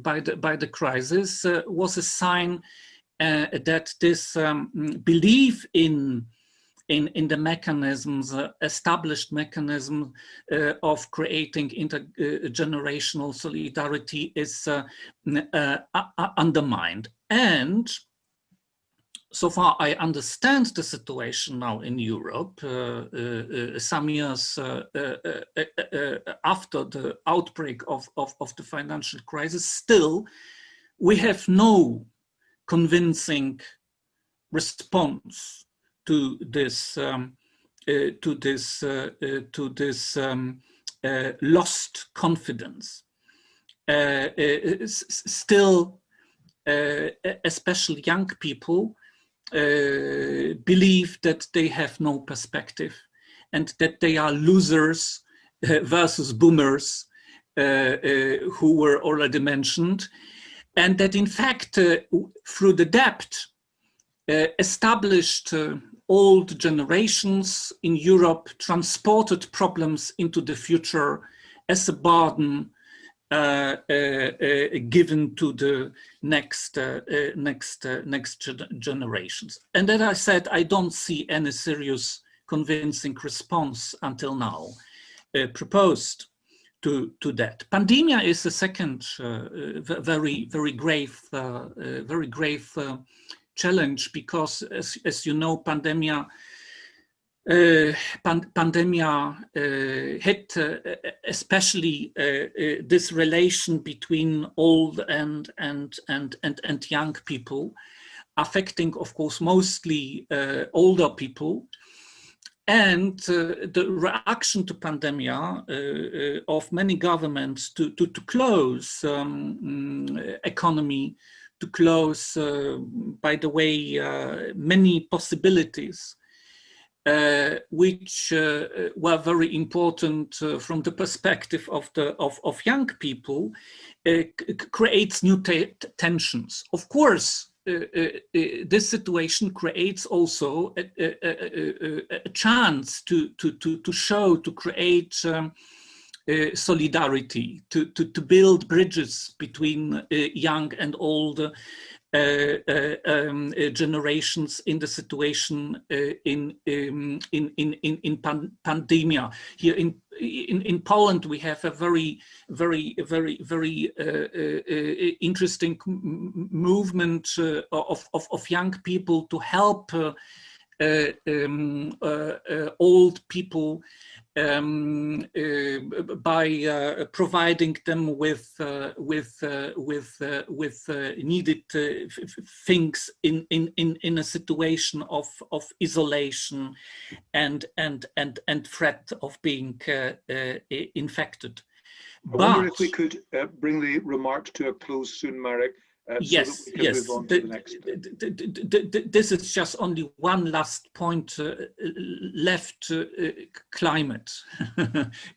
by the crisis was a sign that this belief in the mechanisms, established mechanism of creating intergenerational solidarity is undermined. And so far I understand the situation now in Europe, some years after the outbreak of the financial crisis, still we have no convincing response to this lost confidence. Still, especially young people believe that they have no perspective and that they are losers versus boomers, who were already mentioned, and that in fact, through the debt, established old generations in Europe, transported problems into the future as a burden given to the next generations. And as I said, I don't see any serious convincing response until now proposed to that. Pandemia is a second very grave challenge, because as you know, pandemia hit especially this relation between old and young people, affecting, of course, mostly older people. And the reaction to pandemia of many governments to close economy, to close, by the way, many possibilities, which were very important from the perspective of young people, creates new tensions. Of course, this situation creates also a chance to create solidarity, to build bridges between young and old generations in the situation in pandemia. Here in Poland, we have a very interesting movement of young people to help old people by providing them with needed things in a situation of isolation and threat of being infected. I wonder if we could bring the remarks to a close soon, Marek. Yes, so that we can move on to the next. This is just only one last point left: climate,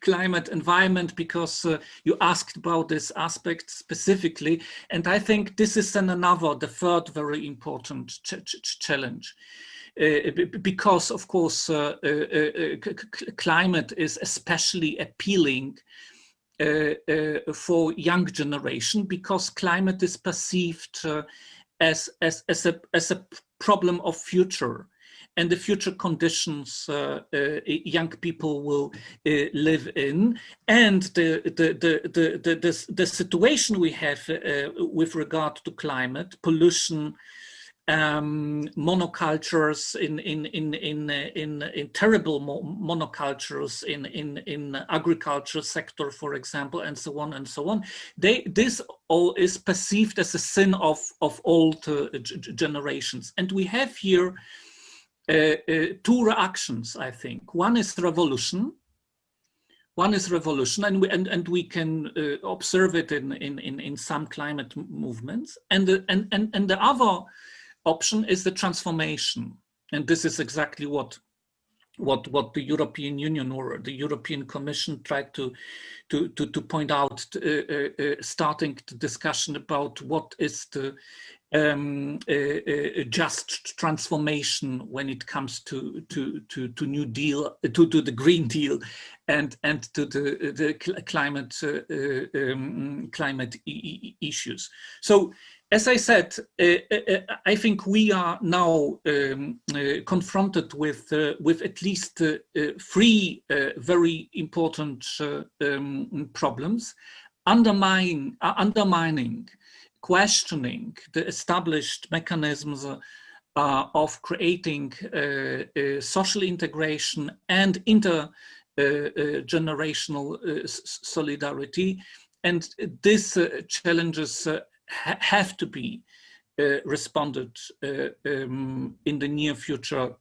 climate, environment, because you asked about this aspect specifically, and I think this is the third very important challenge. Because of course climate is especially appealing for young generation, because climate is perceived as a problem of future, and the future conditions young people will live in, and the situation we have with regard to climate, pollution, monocultures in terrible monocultures in agriculture sector, for example, and so on and so on. This all is perceived as a sin of old generations, and we have here two reactions. I think one is revolution. And we can observe it in some climate movements, and the other option is the transformation, and this is exactly what the European Union or the European Commission tried to point out, starting the discussion about what is the just transformation when it comes to New Deal, to the Green Deal, and to the climate issues. So, as I said, I think we are now confronted with at least three very important problems: undermining, questioning the established mechanisms of creating social integration and intergenerational solidarity, and these challenges have to be responded in the near future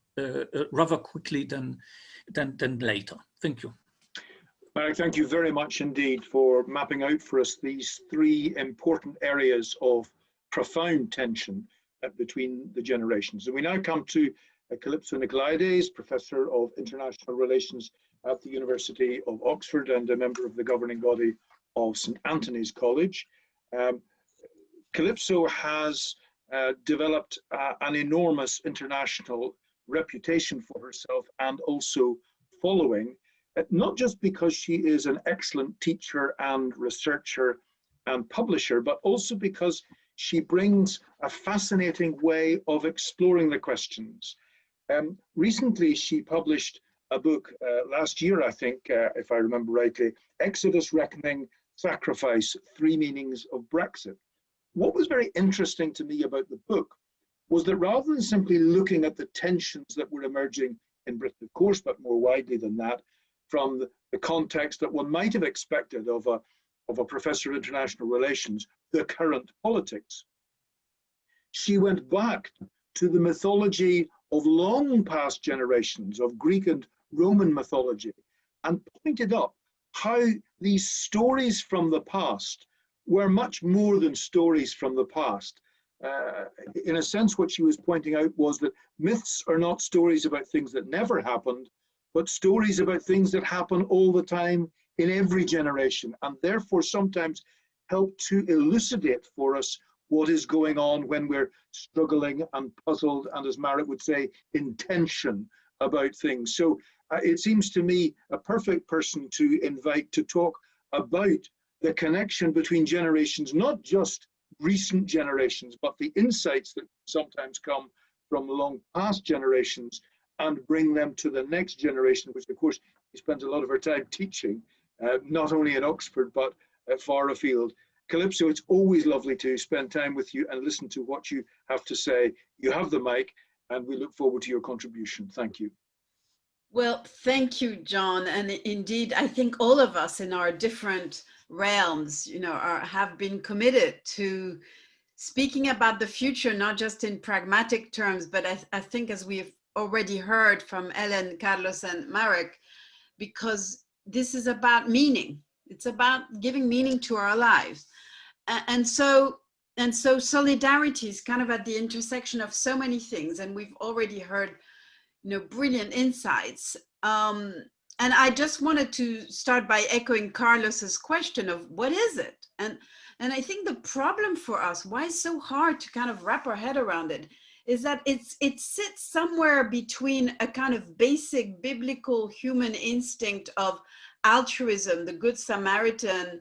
rather quickly than later. Thank you. Marek, thank you very much indeed for mapping out for us these three important areas of profound tension between the generations. And we now come to Kalypso Nicolaidis, Professor of International Relations at the University of Oxford and a member of the governing body of St. Anthony's College. Kalypso has developed an enormous international reputation for herself and also following, not just because she is an excellent teacher and researcher and publisher, but also because she brings a fascinating way of exploring the questions. Recently, she published a book last year, I think, if I remember rightly, Exodus, Reckoning, Sacrifice, Three Meanings of Brexit. What was very interesting to me about the book was that rather than simply looking at the tensions that were emerging in Britain, of course, but more widely than that, from the context that one might have expected of a professor of international relations, the current politics, she went back to the mythology of long past generations of Greek and Roman mythology and pointed up how these stories from the past were much more than stories from the past. In a sense, what she was pointing out was that myths are not stories about things that never happened, but stories about things that happen all the time in every generation, and therefore sometimes help to elucidate for us what is going on when we're struggling and puzzled, and as Marek would say, in tension about things. So it seems to me a perfect person to invite to talk about the connection between generations, not just recent generations, but the insights that sometimes come from long past generations and bring them to the next generation, which of course he spends a lot of her time teaching, not only in Oxford, but far afield. Kalypso, it's always lovely to spend time with you and listen to what you have to say. You have the mic, and we look forward to your contribution. Thank you. Well, thank you, John. And indeed, I think all of us in our different realms, have been committed to speaking about the future, not just in pragmatic terms, but I think, as we've already heard from Helen, Carlos, and Marek, because this is about meaning. It's about giving meaning to our lives. And so solidarity is kind of at the intersection of so many things. And we've already heard, brilliant insights. And I just wanted to start by echoing Carlos's question of what is it? And I think the problem for us, why it's so hard to kind of wrap our head around it, is that it sits somewhere between a kind of basic biblical human instinct of altruism, the Good Samaritan,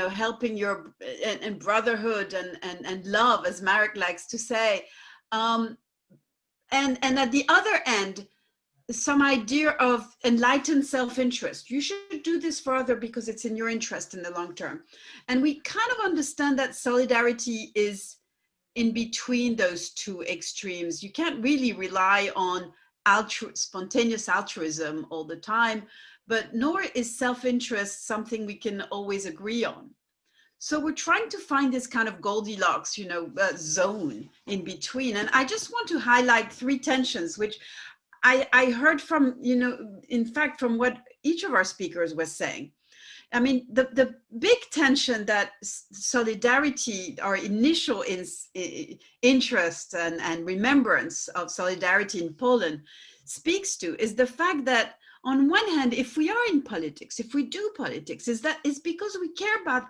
helping and brotherhood and love, as Marek likes to say. And at the other end, some idea of enlightened self-interest. You should do this for others because it's in your interest in the long term. And we kind of understand that solidarity is in between those two extremes. You can't really rely on spontaneous altruism all the time, but nor is self-interest something we can always agree on. So we're trying to find this kind of Goldilocks, zone in between. And I just want to highlight three tensions, which I heard from, in fact, from what each of our speakers was saying. I mean, the big tension that solidarity, our initial interest and remembrance of solidarity in Poland speaks to, is the fact that on one hand, if we are in politics, if we do politics, it's because we care about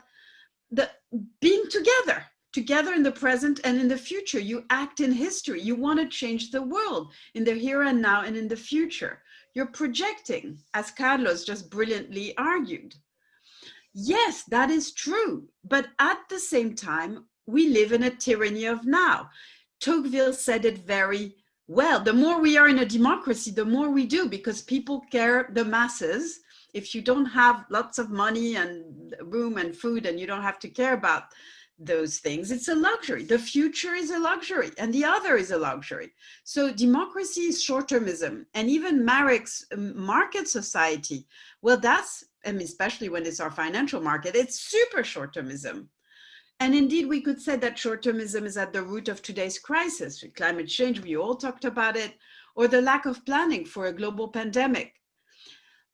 the being together in the present and in the future. You act in history. You want to change the world in the here and now and in the future. You're projecting, as Carlos just brilliantly argued. Yes, that is true. But at the same time, we live in a tyranny of now. Tocqueville said it very well. The more we are in a democracy, the more we do, because people care, the masses. If you don't have lots of money and room and food and you don't have to care about those things, it's a luxury. The future is a luxury and the other is a luxury. So democracy is short-termism. And even Marek's market society, well, that's, especially when it's our financial market, it's super short-termism. And indeed, we could say that short-termism is at the root of today's crisis. Climate change, we all talked about it, or the lack of planning for a global pandemic.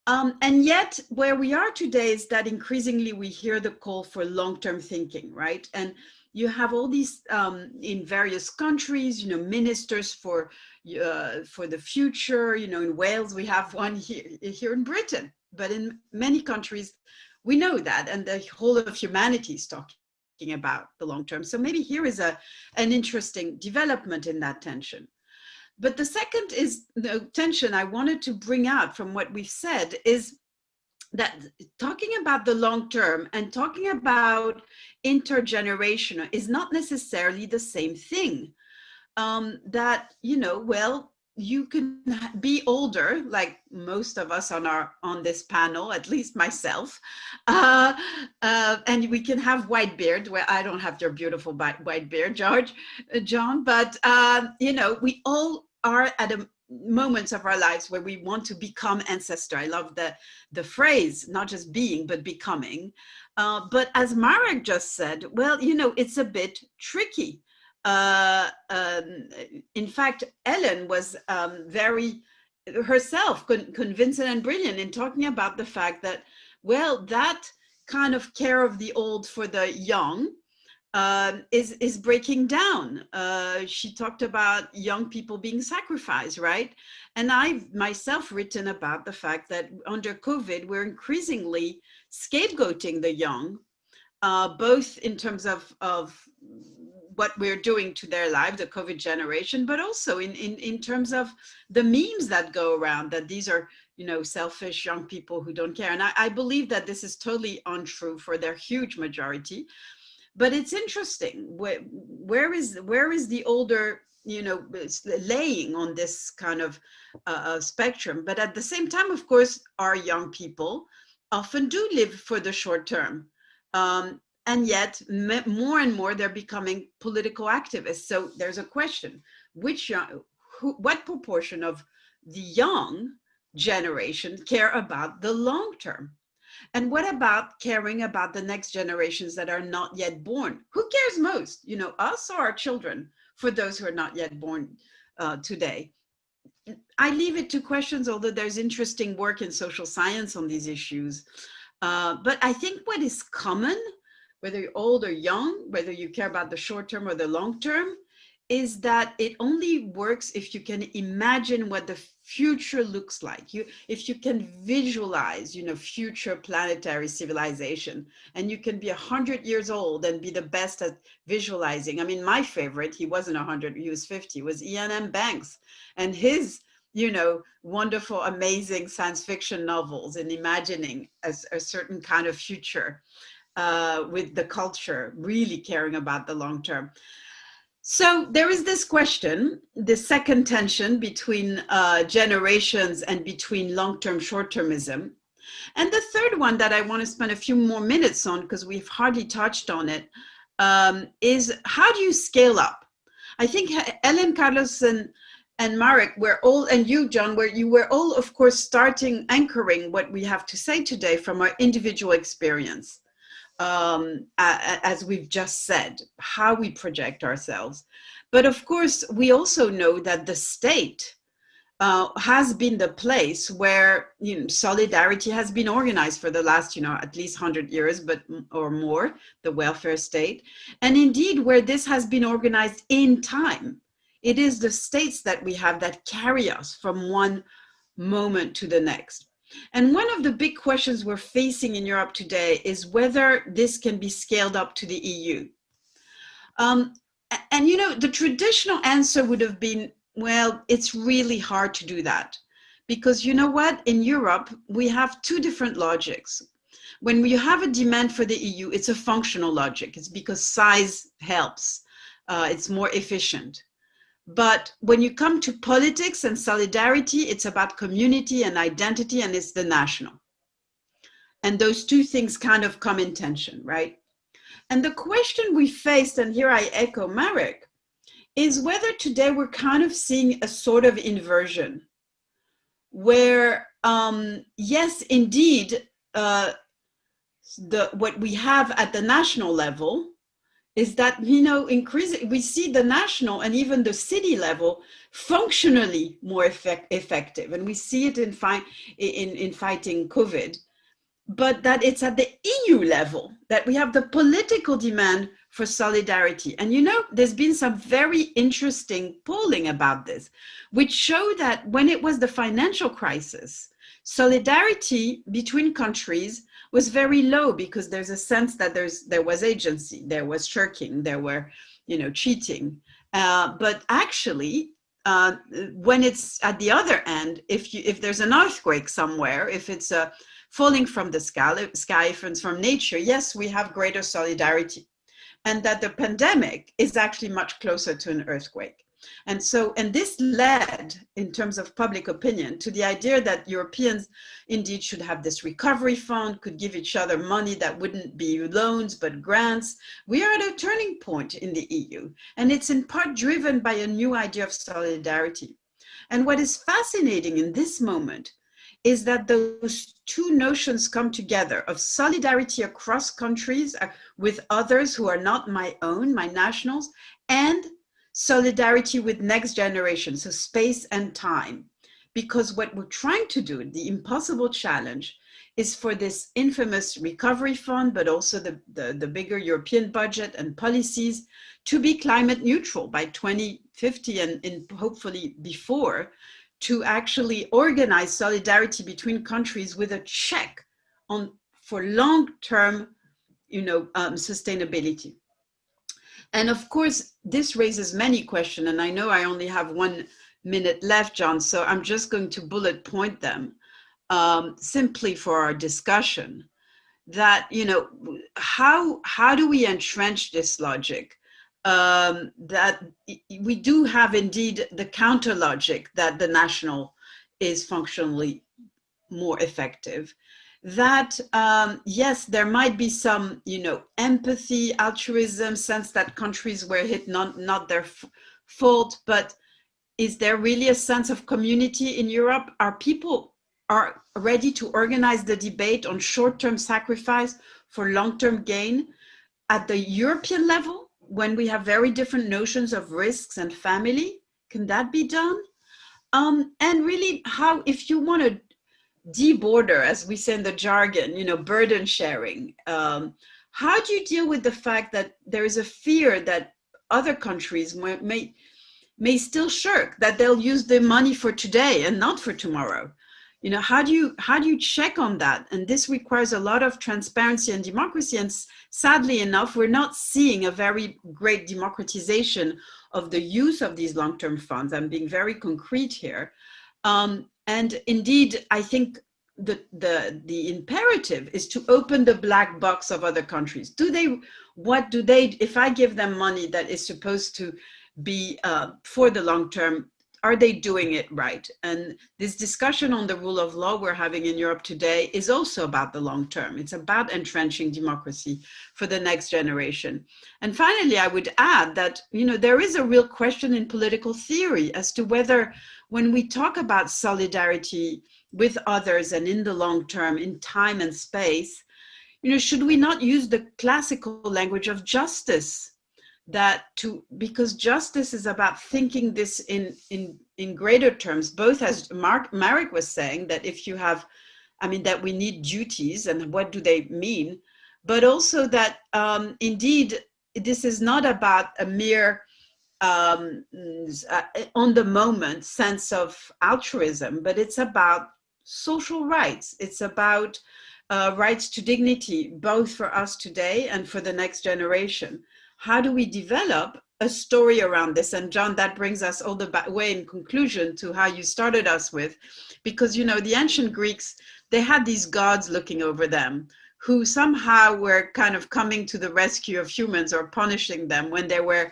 And yet, where we are today is that increasingly we hear the call for long-term thinking, right? And you have all these in various countries, ministers for the future. In Wales, we have one here in Britain, but in many countries, we know that, and the whole of humanity is talking about the long term. So maybe here is an interesting development in that tension. But the second is the tension I wanted to bring out from what we've said is that talking about the long term and talking about intergenerational is not necessarily the same thing. That, you can be older, like most of us on this panel, at least myself, and we can have white beard. Well, I don't have your beautiful white beard, John, but we all are at moments of our lives where we want to become ancestor. I love the phrase, not just being, but becoming. But as Marek just said, well, it's a bit tricky. In fact, Helen was very herself convincing and brilliant in talking about the fact that, well, that kind of care of the old for the young is breaking down. She talked about young people being sacrificed, right? And I've myself written about the fact that under COVID, we're increasingly scapegoating the young, both in terms of what we're doing to their lives, the COVID generation, but also in terms of the memes that go around, that these are, selfish young people who don't care. And I believe that this is totally untrue for their huge majority. But it's interesting, where is the older, laying on this kind of spectrum? But at the same time, of course, our young people often do live for the short term. And yet more and more they're becoming political activists. So there's a question, what proportion of the young generation care about the long term? And what about caring about the next generations that are not yet born? Who cares most, us or our children, for those who are not yet born today? I leave it to questions, although there's interesting work in social science on these issues. But I think what is common, whether you're old or young, whether you care about the short term or the long term, is that it only works if you can imagine what the future looks like. If you can visualize, future planetary civilization, and you can be 100 years old and be the best at visualizing. I mean, my favorite, he wasn't 100, he was 50, was Ian M. Banks, and his, wonderful, amazing science fiction novels and imagining a certain kind of future with the culture, really caring about the long term. So there is this question, the second tension between generations and between long-term short-termism. And the third one that I want to spend a few more minutes on, because we've hardly touched on it, is how do you scale up? I think Helen, Carlos, and Marek were all, and you, John, you were all, of course, anchoring what we have to say today from our individual experience. As we've just said, how we project ourselves. But of course, we also know that the state has been the place where solidarity has been organized for the last, at least 100 years, or more, the welfare state. And indeed, where this has been organized in time, it is the states that we have that carry us from one moment to the next. And one of the big questions we're facing in Europe today is whether this can be scaled up to the EU. And the traditional answer would have been, well, it's really hard to do that. Because you know what? In Europe, we have two different logics. When we have a demand for the EU, it's a functional logic. It's because size helps. It's more efficient. But when you come to politics and solidarity, it's about community and identity, and it's the national. And those two things kind of come in tension, right? And the question we faced, and here I echo Marek, is whether today we're kind of seeing a sort of inversion where, yes, indeed, what we have at the national level is that, increasing, we see the national and even the city level functionally more effective. And we see it in fighting COVID, but that it's at the EU level that we have the political demand for solidarity. And you know, there's been some very interesting polling about this, which show that when it was the financial crisis, solidarity between countries was very low, because there's a sense that there was agency, there was shirking, there were, you know, cheating. But actually, when it's at the other end, if there's an earthquake somewhere, if it's falling from the sky, from nature, yes, we have greater solidarity. And that the pandemic is actually much closer to an earthquake. And this led, in terms of public opinion, to the idea that Europeans indeed should have this recovery fund, could give each other money that wouldn't be loans, but grants. We are at a turning point in the EU, and it's in part driven by a new idea of solidarity. And what is fascinating in this moment is that those two notions come together, of solidarity across countries with others who are not my nationals, and solidarity with next generation, so space and time. Because what we're trying to do, the impossible challenge, is for this infamous recovery fund, but also the bigger European budget and policies, to be climate neutral by 2050 and hopefully before, to actually organize solidarity between countries with a check for long-term, sustainability. And of course, this raises many questions, and I know I only have 1 minute left, John, so I'm just going to bullet point them simply for our discussion. That, how do we entrench this logic? That we do have indeed the counter logic that the national is functionally more effective. That yes, there might be some, empathy, altruism, sense that countries were hit, not their fault, but is there really a sense of community in Europe? Are people ready to organize the debate on short-term sacrifice for long-term gain at the European level, when we have very different notions of risks and family? Can that be done? And really, how, if you want to de-border, as we say in the jargon, burden sharing, how do you deal with the fact that there is a fear that other countries may still shirk, that they'll use the money for today and not for tomorrow? How do you check on that? And this requires a lot of transparency and democracy. And sadly enough, we're not seeing a very great democratization of the use of these long-term funds. I'm being very concrete here. And indeed, I think the imperative is to open the black box of other countries. If I give them money that is supposed to be for the long term, are they doing it right? And this discussion on the rule of law we're having in Europe today is also about the long term. It's about entrenching democracy for the next generation. And finally, I would add that, there is a real question in political theory as to whether, when we talk about solidarity with others and in the long term, in time and space, should we not use the classical language of justice? Because justice is about thinking this in greater terms, both as Marek was saying, that if you have, that we need duties, and what do they mean, but also that indeed, this is not about a mere on the moment sense of altruism, but it's about social rights. It's about rights to dignity, both for us today and for the next generation. How do we develop a story around this? And John, that brings us all the way in conclusion to how you started us with, because, the ancient Greeks, they had these gods looking over them who somehow were kind of coming to the rescue of humans or punishing them when they were,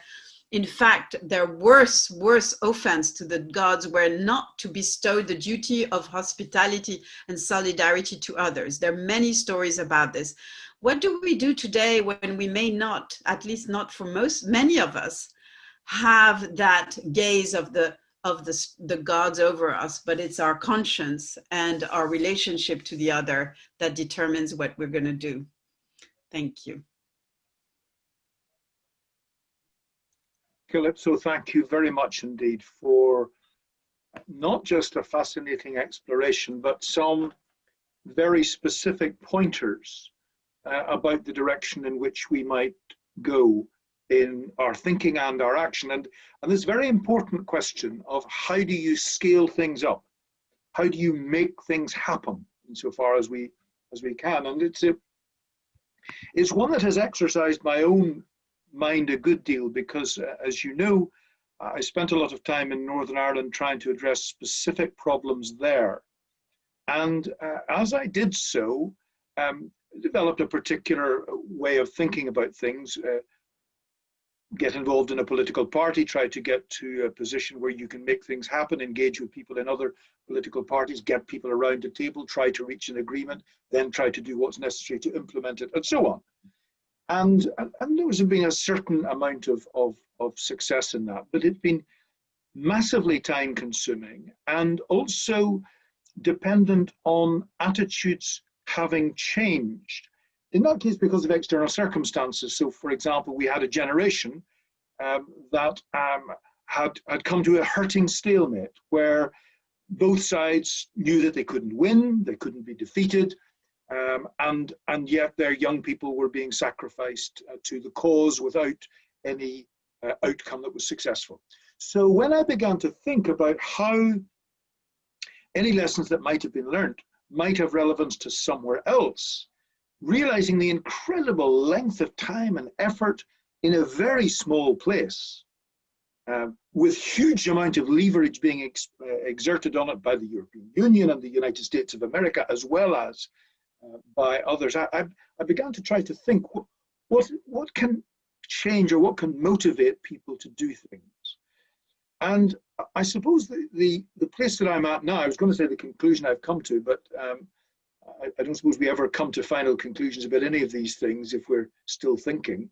in fact, their worst offense to the gods were not to bestow the duty of hospitality and solidarity to others. There are many stories about this. What do we do today when we may not, at least not for many of us, have that gaze of the gods over us, but it's our conscience and our relationship to the other that determines what we're going to do? Thank you. Kalypso, thank you very much indeed for not just a fascinating exploration, but some very specific pointers about the direction in which we might go in our thinking and our action. And this very important question of how do you scale things up? How do you make things happen insofar as we can? And it's one that has exercised my own mind a good deal because, as you know, I spent a lot of time in Northern Ireland trying to address specific problems there. And as I did so, developed a particular way of thinking about things, get involved in a political party, try to get to a position where you can make things happen, engage with people in other political parties, get people around a table, try to reach an agreement, then try to do what's necessary to implement it, and so on. And there has been a certain amount of success in that, but it's been massively time consuming and also dependent on attitudes having changed. In that case, because of external circumstances. So, for example, we had a generation that had come to a hurting stalemate where both sides knew that they couldn't win, they couldn't be defeated, and yet their young people were being sacrificed to the cause without any outcome that was successful. So when I began to think about how any lessons that might have been learned might have relevance to somewhere else, realizing the incredible length of time and effort in a very small place, with huge amount of leverage being exerted on it by the European Union and the United States of America, as well as by others, I began to try to think what can change or what can motivate people to do things. And I suppose the place that I'm at now, I was going to say the conclusion I've come to, but I don't suppose we ever come to final conclusions about any of these things if we're still thinking.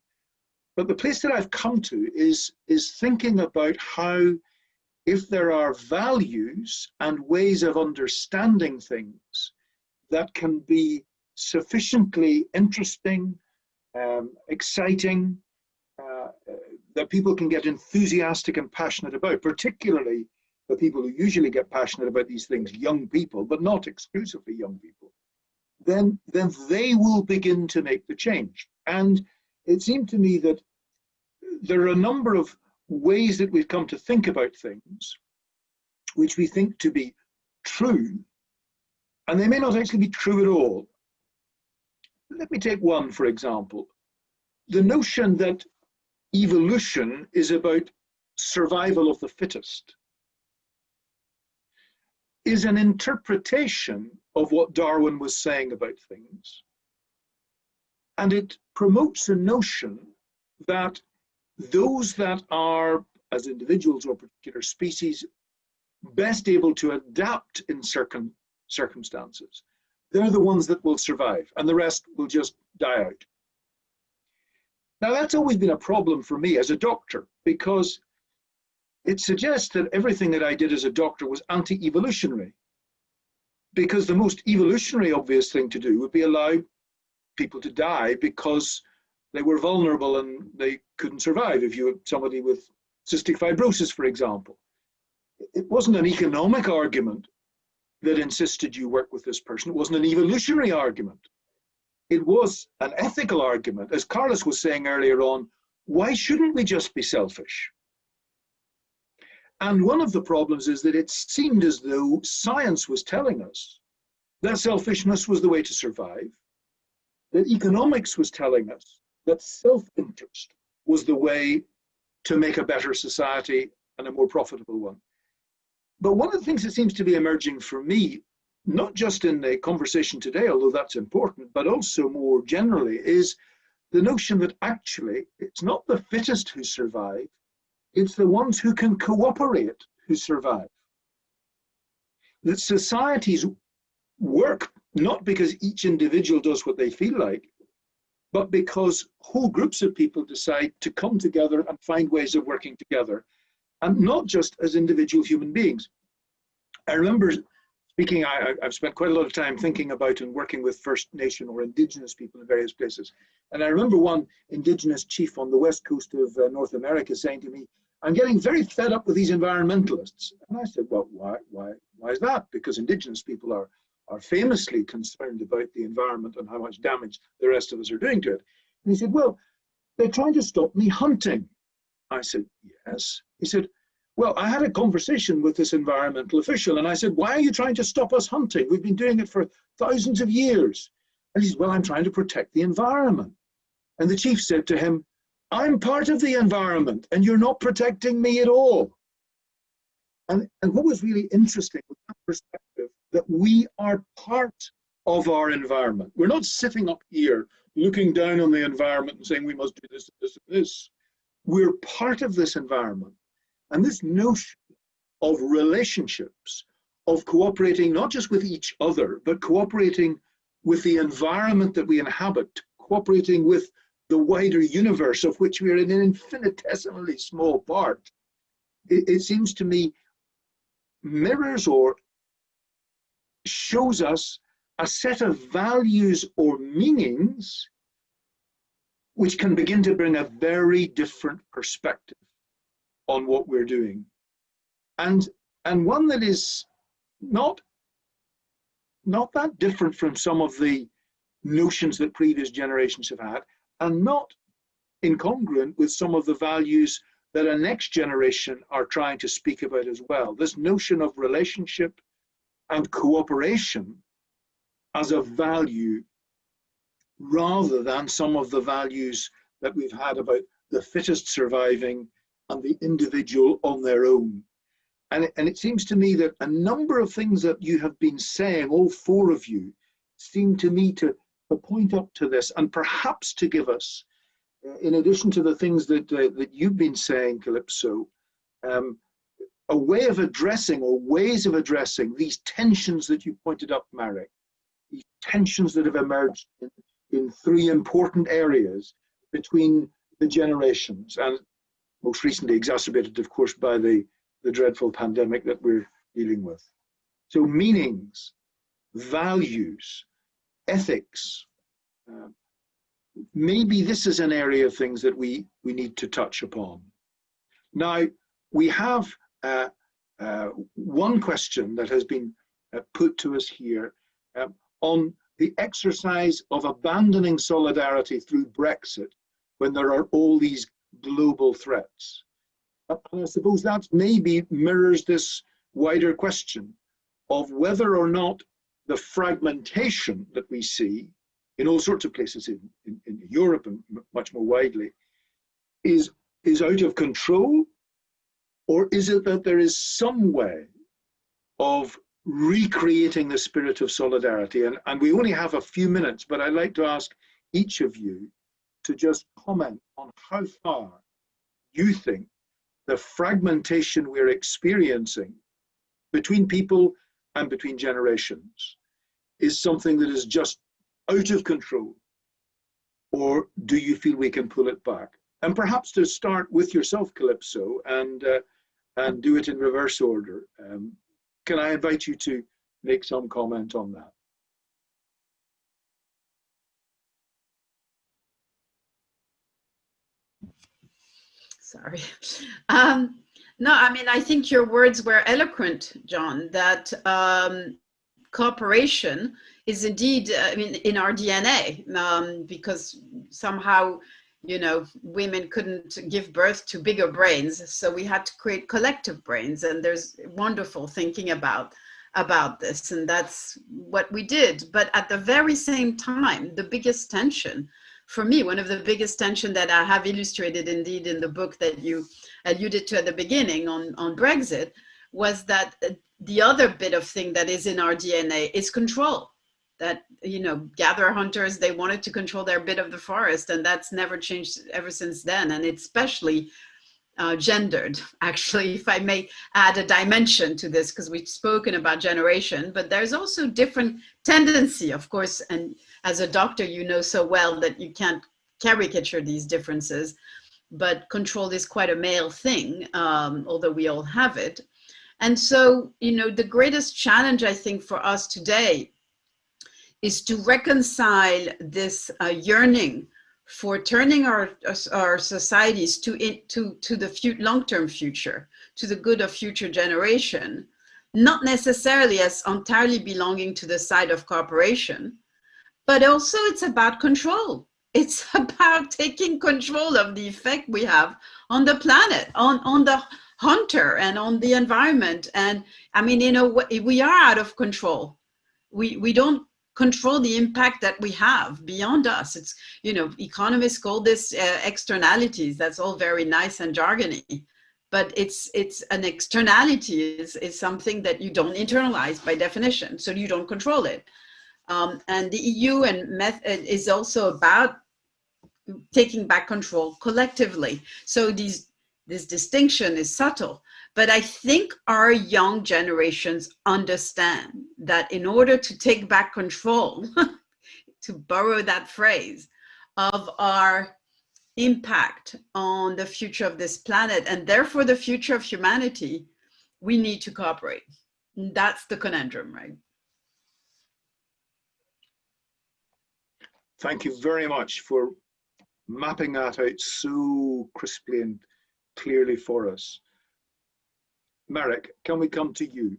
But the place that I've come to is thinking about how, if there are values and ways of understanding things that can be sufficiently interesting, exciting, that people can get enthusiastic and passionate about, particularly the people who usually get passionate about these things, young people, but not exclusively young people, then they will begin to make the change. And it seemed to me that there are a number of ways that we've come to think about things which we think to be true, and they may not actually be true at all. Let me take one, for example. The notion that evolution is about survival of the fittest is an interpretation of what Darwin was saying about things. And it promotes a notion that those that are, as individuals or particular species, best able to adapt in certain circumstances, they're the ones that will survive, and the rest will just die out. Now, that's always been a problem for me as a doctor, because it suggests that everything that I did as a doctor was anti-evolutionary, because the most evolutionary obvious thing to do would be allow people to die because they were vulnerable and they couldn't survive. If you had somebody with cystic fibrosis, for example, it wasn't an economic argument that insisted you work with this person. It wasn't an evolutionary argument. It was an ethical argument. As Carlos was saying earlier on, why shouldn't we just be selfish? And one of the problems is that it seemed as though science was telling us that selfishness was the way to survive, that economics was telling us that self-interest was the way to make a better society and a more profitable one. But one of the things that seems to be emerging for me, not just in the conversation today, although that's important, but also more generally, is the notion that actually it's not the fittest who survive, it's the ones who can cooperate who survive. That societies work not because each individual does what they feel like, but because whole groups of people decide to come together and find ways of working together, and not just as individual human beings. I remember speaking, I've spent quite a lot of time thinking about and working with First Nation or indigenous people in various places. And I remember one indigenous chief on the west coast of North America saying to me, I'm getting very fed up with these environmentalists. And I said, well, why is that? Because indigenous people are famously concerned about the environment and how much damage the rest of us are doing to it. And he said, well, they're trying to stop me hunting. I said, yes. He said, well, I had a conversation with this environmental official, and I said, why are you trying to stop us hunting? We've been doing it for thousands of years. And he said, well, I'm trying to protect the environment. And the chief said to him, I'm part of the environment, and you're not protecting me at all. And what was really interesting was that perspective that we are part of our environment. We're not sitting up here looking down on the environment and saying we must do this, this, and this. We're part of this environment. And this notion of relationships, of cooperating not just with each other, but cooperating with the environment that we inhabit, cooperating with the wider universe of which we are in an infinitesimally small part, it seems to me mirrors or shows us a set of values or meanings which can begin to bring a very different perspective on what we're doing. And one that is not that different from some of the notions that previous generations have had, and not incongruent with some of the values that a next generation are trying to speak about as well. This notion of relationship and cooperation as a value, rather than some of the values that we've had about the fittest surviving and the individual on their own. And it seems to me that a number of things that you have been saying, all four of you, seem to me to point up to this, and perhaps to give us, in addition to the things that you've been saying, Kalypso, a way of addressing, or ways of addressing, these tensions that you pointed up, Marek, these tensions that have emerged in three important areas between the generations, and most recently exacerbated, of course, by the dreadful pandemic that we're dealing with. So meanings, values, ethics, maybe this is an area of things that we need to touch upon. Now, we have one question that has been put to us here on the exercise of abandoning solidarity through Brexit when there are all these global threats. And I suppose that maybe mirrors this wider question of whether or not the fragmentation that we see in all sorts of places in Europe and much more widely is out of control, or is it that there is some way of recreating the spirit of solidarity? And we only have a few minutes, but I'd like to ask each of you to just comment on how far you think the fragmentation we're experiencing between people and between generations is something that is just out of control, or do you feel we can pull it back? And perhaps to start with yourself, Kalypso, and do it in reverse order. Can I invite you to make some comment on that? Sorry. No, I mean, I think your words were eloquent, John, that cooperation is indeed, I mean, in our DNA, because somehow, you know, women couldn't give birth to bigger brains, so we had to create collective brains, and there's wonderful thinking about this, and that's what we did. But at the very same time, the biggest tension for me, one of the biggest tension that I have illustrated indeed in the book that you alluded to at the beginning on Brexit, was that the other bit of thing that is in our DNA is control. That, you know, gatherer hunters, they wanted to control their bit of the forest, and that's never changed ever since then. And it's especially gendered, actually, if I may add a dimension to this, because we've spoken about generation, but there's also different tendency, of course, and as a doctor, you know so well that you can't caricature these differences, but control is quite a male thing, although we all have it. And so, you know, the greatest challenge, I think, for us today is to reconcile this yearning for turning our societies to the long-term future, to the good of future generation, not necessarily as entirely belonging to the side of cooperation, but also it's about control. It's about taking control of the effect we have on the planet, on the hunter and on the environment. And I mean, in a way, we are out of control. We don't control the impact that we have beyond us. It's, you know, economists call this externalities. That's all very nice and jargony, but it's an externality is something that you don't internalize by definition, so you don't control it. And the EU and method is also about taking back control collectively. So this distinction is subtle, but I think our young generations understand that in order to take back control, to borrow that phrase, of our impact on the future of this planet and therefore the future of humanity, we need to cooperate. That's the conundrum, right? Thank you very much for mapping that out so crisply and clearly for us. Marek, can we come to you?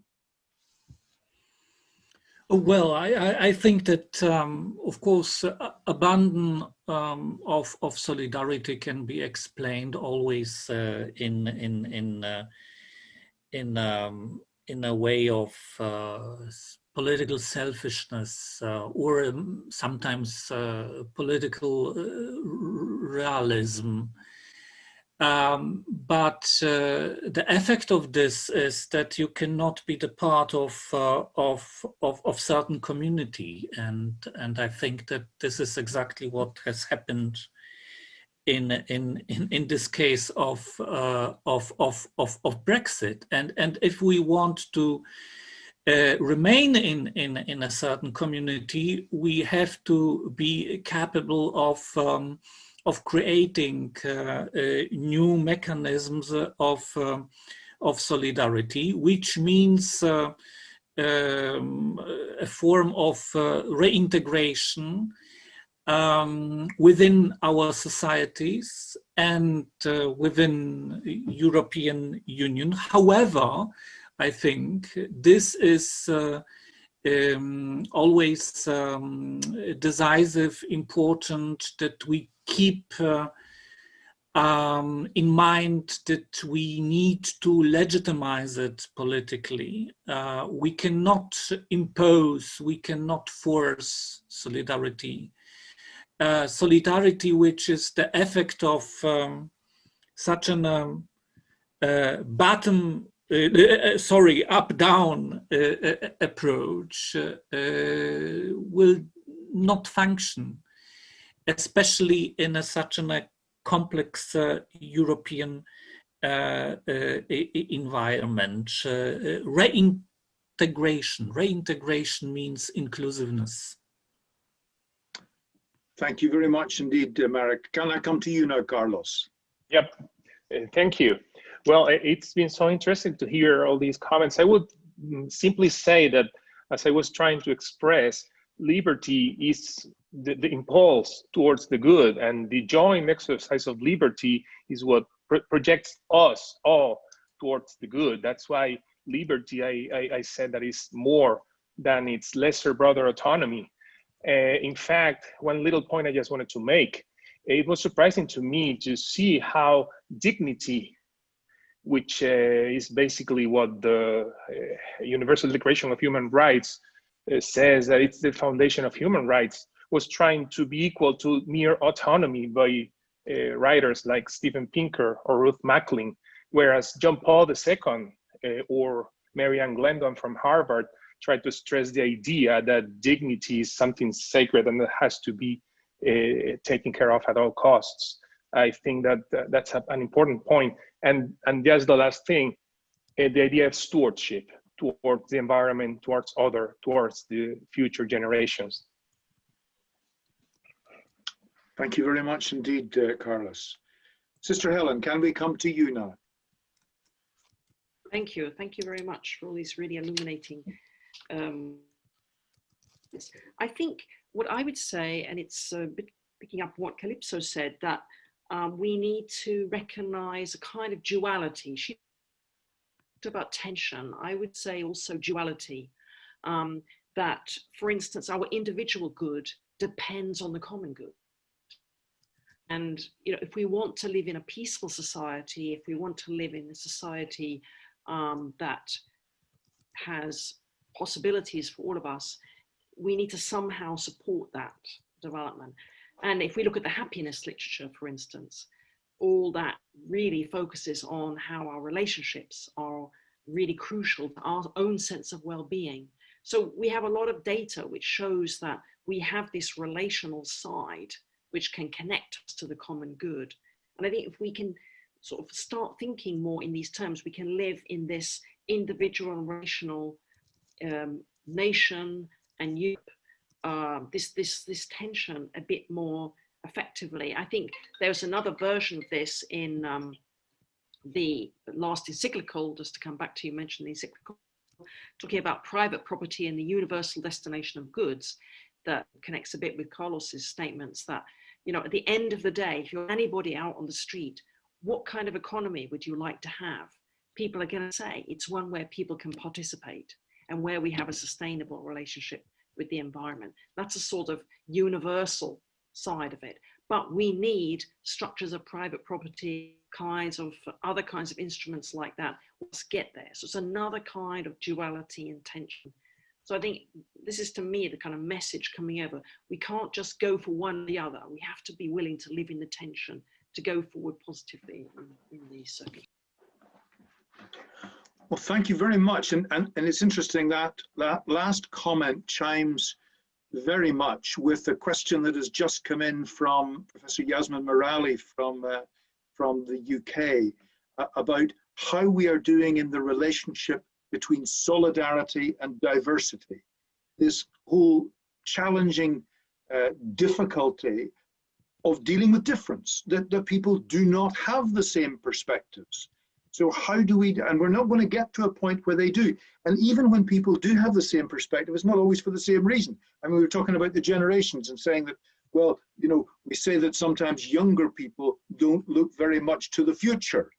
Well, I think that, of course, abandon of solidarity can be explained always in a way of political selfishness or sometimes political realism. But the effect of this is that you cannot be the part of certain community, and I think that this is exactly what has happened in this case of Brexit. And if we want to remain in a certain community, we have to be capable of creating new mechanisms of solidarity, which means a form of reintegration within our societies and within European Union. However, I think this is always decisive, important that we keep in mind that we need to legitimize it politically. We cannot impose, we cannot force solidarity. Solidarity, which is the effect of such an up-down approach will not function, especially in such a complex European environment. Reintegration means inclusiveness. Thank you very much indeed, Marek. Can I come to you now, Carlos? Yep, thank you. Well, it's been so interesting to hear all these comments. I would simply say that, as I was trying to express, liberty is the impulse towards the good, and the joint exercise of liberty is what projects us all towards the good. That's why liberty, I said, that is more than its lesser brother autonomy. In fact, one little point I just wanted to make, it was surprising to me to see how dignity, which is basically what the Universal Declaration of Human Rights says, that it's the foundation of human rights, was trying to be equal to mere autonomy by writers like Steven Pinker or Ruth Macklin, whereas John Paul II or Mary Ann Glendon from Harvard tried to stress the idea that dignity is something sacred and that has to be taken care of at all costs. I think that that's an important point. And just the last thing, the idea of stewardship towards the environment, towards the future generations. Thank you very much indeed, Carlos. Sister Helen, can we come to you now? Thank you. Thank you very much for all these really illuminating. I think what I would say, and it's a bit picking up what Kalypso said, that we need to recognize a kind of duality. She talked about tension. I would say also duality, that, for instance, our individual good depends on the common good. And if we want to live in a peaceful society, if we want to live in a society that has possibilities for all of us, we need to somehow support that development. And if we look at the happiness literature, for instance, all that really focuses on how our relationships are really crucial to our own sense of well-being. So we have a lot of data which shows that we have this relational side which can connect us to the common good. And I think if we can sort of start thinking more in these terms, we can live in this individual and relational nation and Europe, this tension a bit more effectively. I think there's another version of this in the last encyclical, just to come back to you mentioned the encyclical, talking about private property and the universal destination of goods, that connects a bit with Carlos's statements that, at the end of the day, if you're anybody out on the street, what kind of economy would you like to have? People are going to say it's one where people can participate and where we have a sustainable relationship with the environment. That's a sort of universal side of it. But we need structures of private property, other kinds of instruments like that. Let's get there. So it's another kind of duality and tension. So I think this is, to me, the kind of message coming over. We can't just go for one or the other. We have to be willing to live in the tension to go forward positively in these circuits. Well, thank you very much. And it's interesting that last comment chimes very much with the question that has just come in from Professor Yasmin Morali from the UK about how we are doing in the relationship between solidarity and diversity. This whole challenging difficulty of dealing with difference, that people do not have the same perspectives. So how do we, and we're not going to get to a point where they do. And even when people do have the same perspective, it's not always for the same reason. I mean, we were talking about the generations and saying that, well, we say that sometimes younger people don't look very much to the future.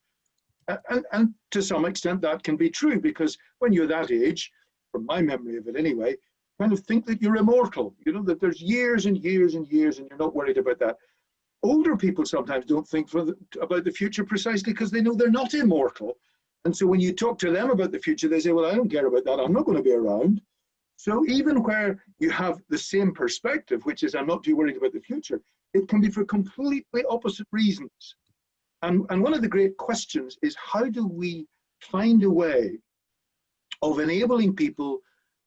And to some extent that can be true, because when you're that age, from my memory of it anyway, kind of think that you're immortal, that there's years and years and years and you're not worried about that. Older people sometimes don't think about the future precisely because they know they're not immortal. And so when you talk to them about the future, they say, well, I don't care about that. I'm not going to be around. So even where you have the same perspective, which is I'm not too worried about the future, it can be for completely opposite reasons. And one of the great questions is, how do we find a way of enabling people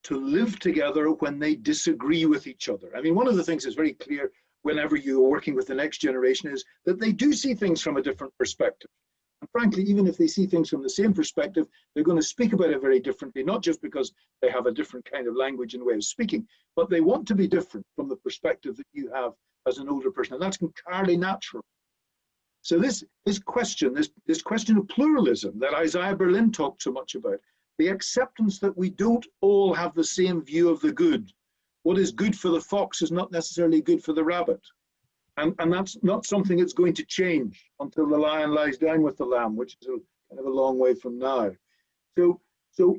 to live together when they disagree with each other? I mean, one of the things that's very clear whenever you are working with the next generation is that they do see things from a different perspective. And frankly, even if they see things from the same perspective, they're going to speak about it very differently, not just because they have a different kind of language and way of speaking, but they want to be different from the perspective that you have as an older person. And that's entirely natural. So this question of pluralism that Isaiah Berlin talked so much about, the acceptance that we don't all have the same view of the good. What is good for the fox is not necessarily good for the rabbit. And that's not something that's going to change until the lion lies down with the lamb, which is kind of a long way from now. So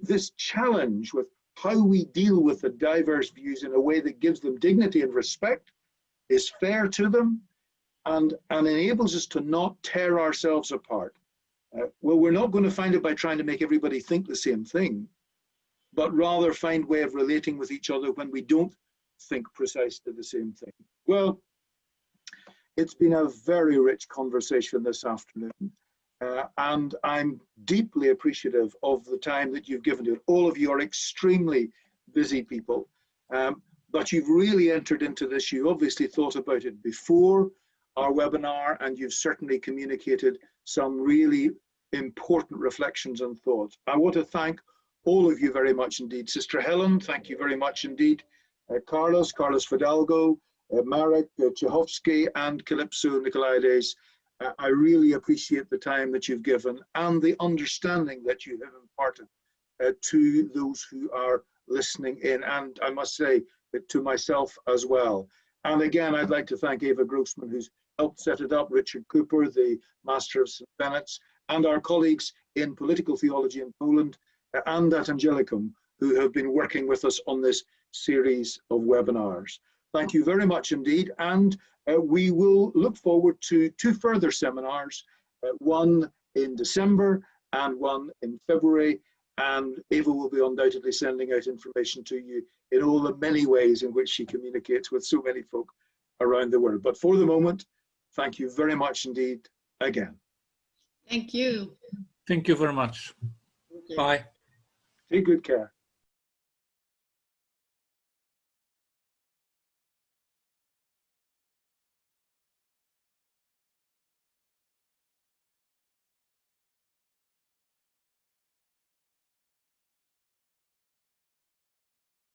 this challenge with how we deal with the diverse views in a way that gives them dignity and respect, is fair to them, and enables us to not tear ourselves apart. Well, we're not going to find it by trying to make everybody think the same thing, but rather find a way of relating with each other when we don't think precisely the same thing. Well, it's been a very rich conversation this afternoon, and I'm deeply appreciative of the time that you've given to it. All of you are extremely busy people, but you've really entered into this. You obviously thought about it before our webinar, and you've certainly communicated some really important reflections and thoughts. I want to thank all of you very much indeed. Sister Helen, thank you very much indeed. Carlos Fidalgo, Marek, Cichocki, and Kalypso, Nicolaidis. I really appreciate the time that you've given and the understanding that you have imparted to those who are listening in, and I must say to myself as well. And again, I'd like to thank Eva Grossman, who's helped set it up, Richard Cooper, the Master of St. Benet's, and our colleagues in political theology in Poland and at Angelicum, who have been working with us on this series of webinars. Thank you very much indeed. And we will look forward to 2 further seminars, one in December and one in February. And Eva will be undoubtedly sending out information to you in all the many ways in which she communicates with so many folk around the world. But for the moment, thank you very much indeed again. Thank you. Thank you very much. Okay. Bye. Take good care.